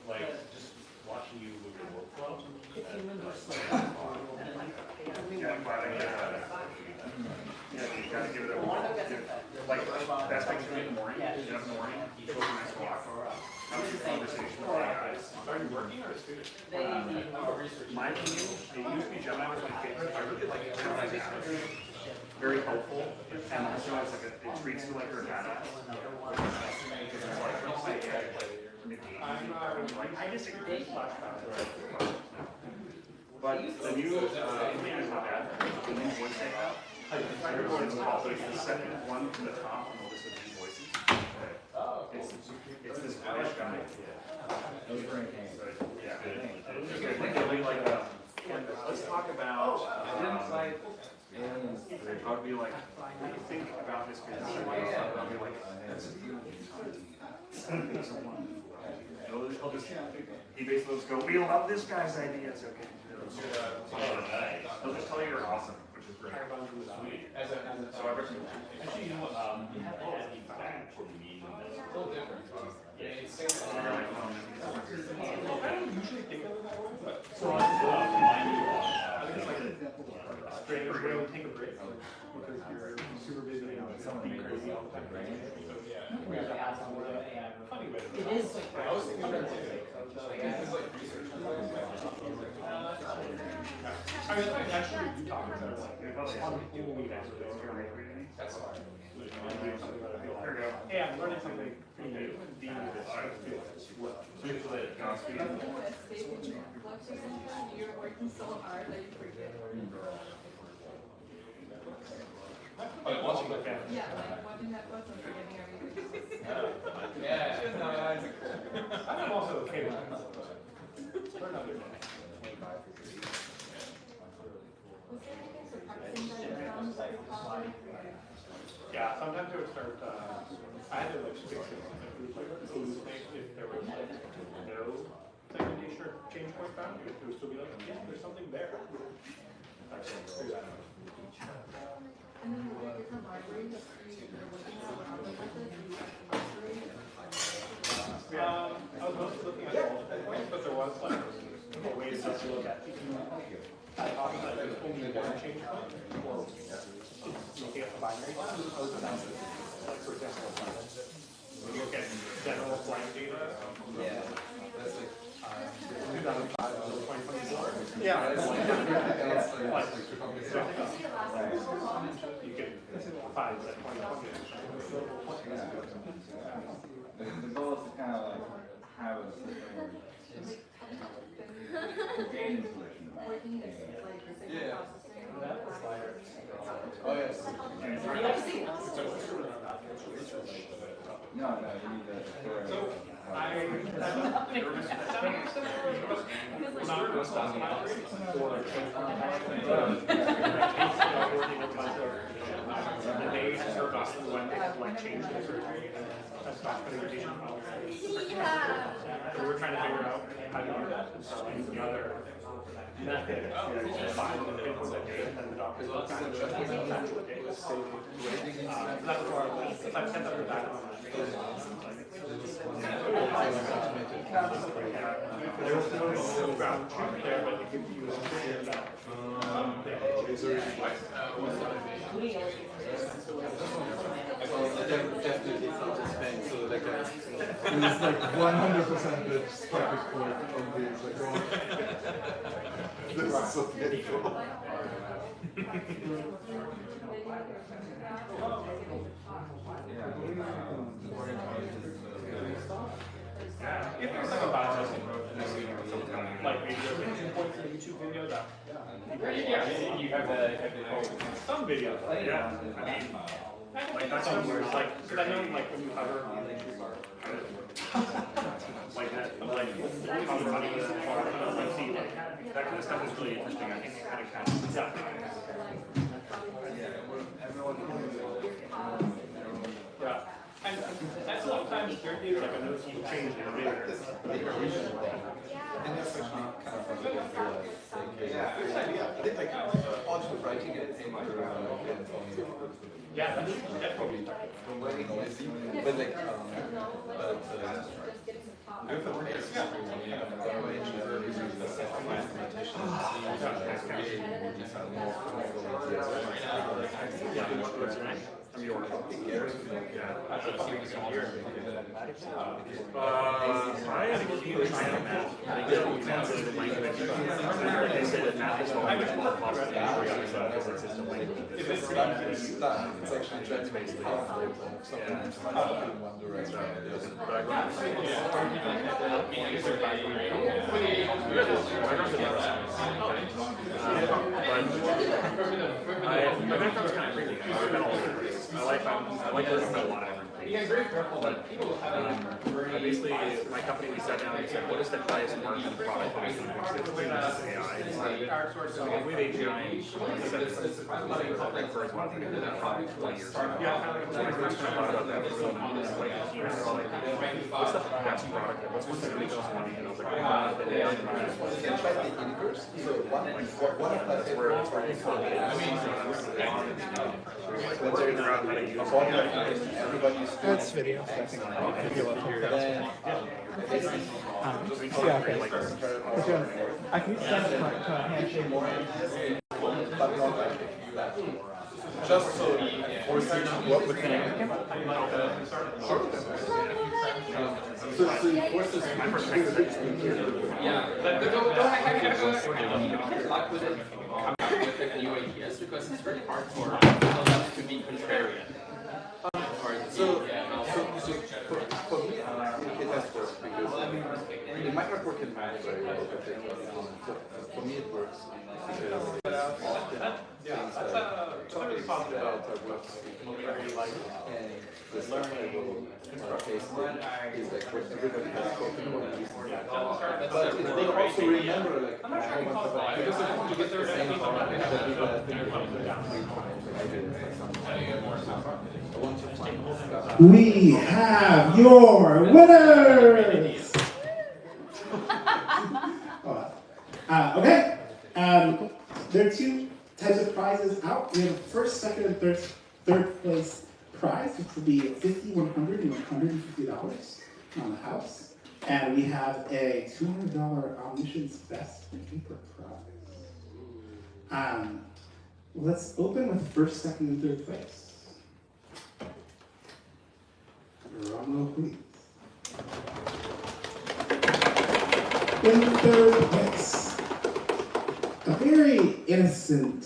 like just watching you with your workflow. You gotta give it a like best thing to do in the morning. Get up in the morning, go for a nice walk. Have a good conversation with AI. Are you working or a student? My opinion, it used to be Gemini was my favorite. I really like it. Gemini's very helpful, and also it's like it treats you like you're a badass. Because it's like, don't say I disagree. But the new thing is not bad. The new voice they have. I don't know what it's called, but it's the second one from the top on the list of new voices. It's this British guy. Those brain games. Yeah. It'll be like let's talk about I'll be like, what do you think about this business? I'll be like, he basically just go, we love this guy's ideas, okay? He'll just tell you you're awesome, which is great. So I recommend. Actually, you know what? You have to add feedback for the meeting. It's a little different. I don't usually think of it that way, but. So I think it's like an example of straight or really take a break because you're super busy and being crazy all the time. So yeah. Funny way to. It is like. I was thinking about it too. This is like research. I mean, like, actually, you talk about it, like, that's fine. There you go. Hey, I'm learning something from you. Being this. Godspeed. You're working so hard that you forget. Like watching my family. Yeah, like watching that bus and forgetting everything. Yeah, no, I'm also okay with that. For another day. Was there anything surprising that you found very positive? Yeah, sometimes it would start, I had to like fix it, it would like hallucinate if there was like no segmentation or change point found, it would still be like, yeah, there's something there. Like, figure that out. I was mostly looking at multiple points, but there was like a way to just look at if you hypothesize there's only one change point, or looking at the binary, like for example, when you look at general flight data, That's like 2005 to 2024. Yeah, like, you can find that 2020. The goal is to kind of like have a system where gain solution. Yeah. Oh yes. No, you need the story. So I and they served us when they had like changed the surgery and stopped communication policy. And we were trying to figure out how to do that. And so like the other method to find the input that data and the doctors look at it. That's why I've set up the back on there was no ground truth there, but you could use that. Definitely felt his pain, so like it was like 100% the strike point on the like, oh, this is so painful. If there's like a biotesting like maybe there's like 2 points in a YouTube video that you have some videos, yeah. I mean, like that's somewhere it's like, because I know like when you hover on the like that, like hover on the like see like that kind of stuff is really interesting. I think it kind of catches up. Yeah. And that's a lot of times there is like a noticeable change in the video. And that's actually kind of fun. Yeah, good idea. I think like also writing it in yeah, that's probably noisy, but like with the pace, engineer who uses the mathematician I think you were trying to math. I did translated language. They said that math is the language more possible than every other system language. If it's done, it's actually translated powerful. Sometimes in one direction. My background's kind of crazy. I like listening to a lot of different things. But I basically, my company, we sat down and said, what is the highest margin product that we can explain this is AI? So with AGI, we said this is probably the first one. We did that probably 20 years ago. So when I first kind of thought about that, was like, what's the best product? What's going to make us money? And I was like, the AI. Can try the inverse. So one of my favorite That's video. I can send it to a handshake. But not like just so force you to work with them. Sure. So you force us my perspective. Yeah, but don't have luck with it. Come up with like new ideas because it's very hard for us to be contrarian. So for me, it has worked because it might not work in math very well, but for me it works because often things that talking about works and the learning case is like where everybody has spoken about these things. But it's good also remember like because if you get the same thought that people have been doing 3 times, like I did like something. We have your winners! Okay, there are two types of prizes out. We have a first, second, and third place prize, which will be $50, $100, and $150 on the house. And we have a $200 Omniscience Best Paper prize. Let's open with first, second, and third place. Drum roll, please. In third place, a very innocent,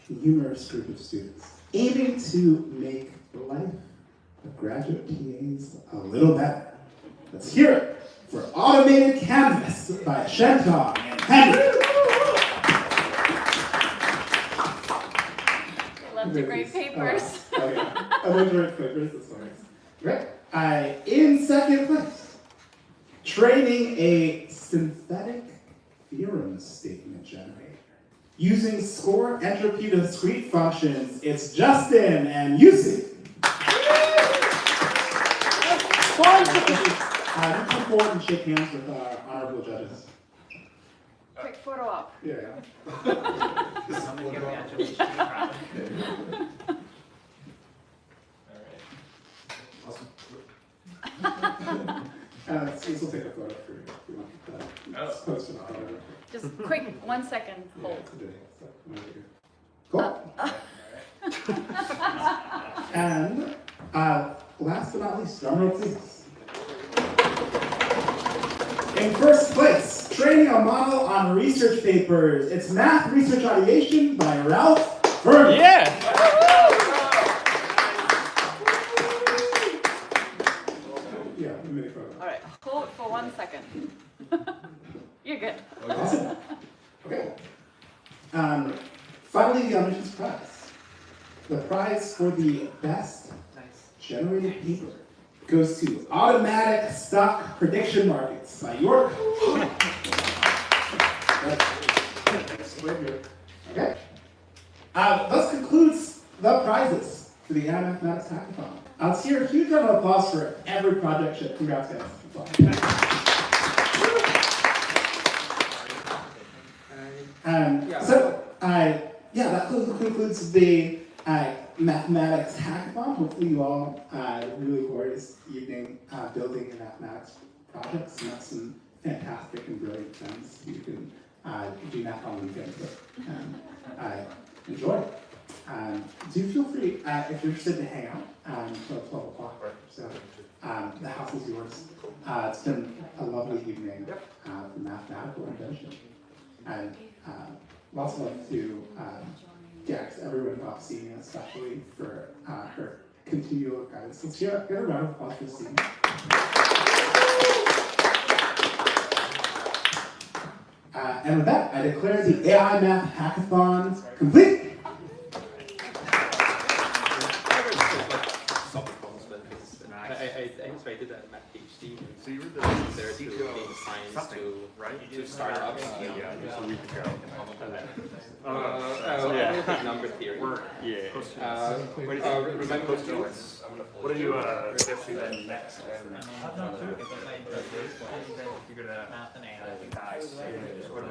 humorous group of students aiming to make the life of graduate PAs a little better. Let's hear it for Automated Canvas by Shentong and Henry. Love to grade papers. I love to write papers, that's nice. Great. In second place, training a synthetic theorem statement generator. Using score entropy discrete functions, it's Justin and Yusuf. Come forward and shake hands with our honorable judges. Quick photo op. Yeah. This will take a photo for you if you want that. Just post it on our. Just quick, 1 second hold. Cool. And last but not least, drum roll please. In first place, training a model on research papers. It's Math Research Ideation by Ralph Furman. Yeah. Yeah, a minute photo. All right, hold for 1 second. You're good. Awesome. Okay. Finally, the Omniscience Prize. The prize for the best generated paper goes to Automatic Stock Prediction Markets by York. Okay. This concludes the prizes for the AI Mathematics Hackathon. Let's hear a huge round of applause for every project ship. Congrats, guys. That concludes the mathematics hackathon. Hopefully you all had a really glorious evening building your mathematics projects and met some fantastic and brilliant friends who you can do math on the weekends with. Enjoy. Do feel free, if you're interested, to hang out until 12 o'clock. So the house is yours. It's been a lovely evening for mathematical invention. And lots of love to Dex, everyone who helped Stevie, especially for her continual guidance. Let's get a round of applause for Stevie. And with that, I declare the AI Math Hackathon complete. I did that math PhD. So you were the there to data science to startups. Yeah, just a week ago. Number theory. Remember what did you do then next? You're gonna math and AI guys.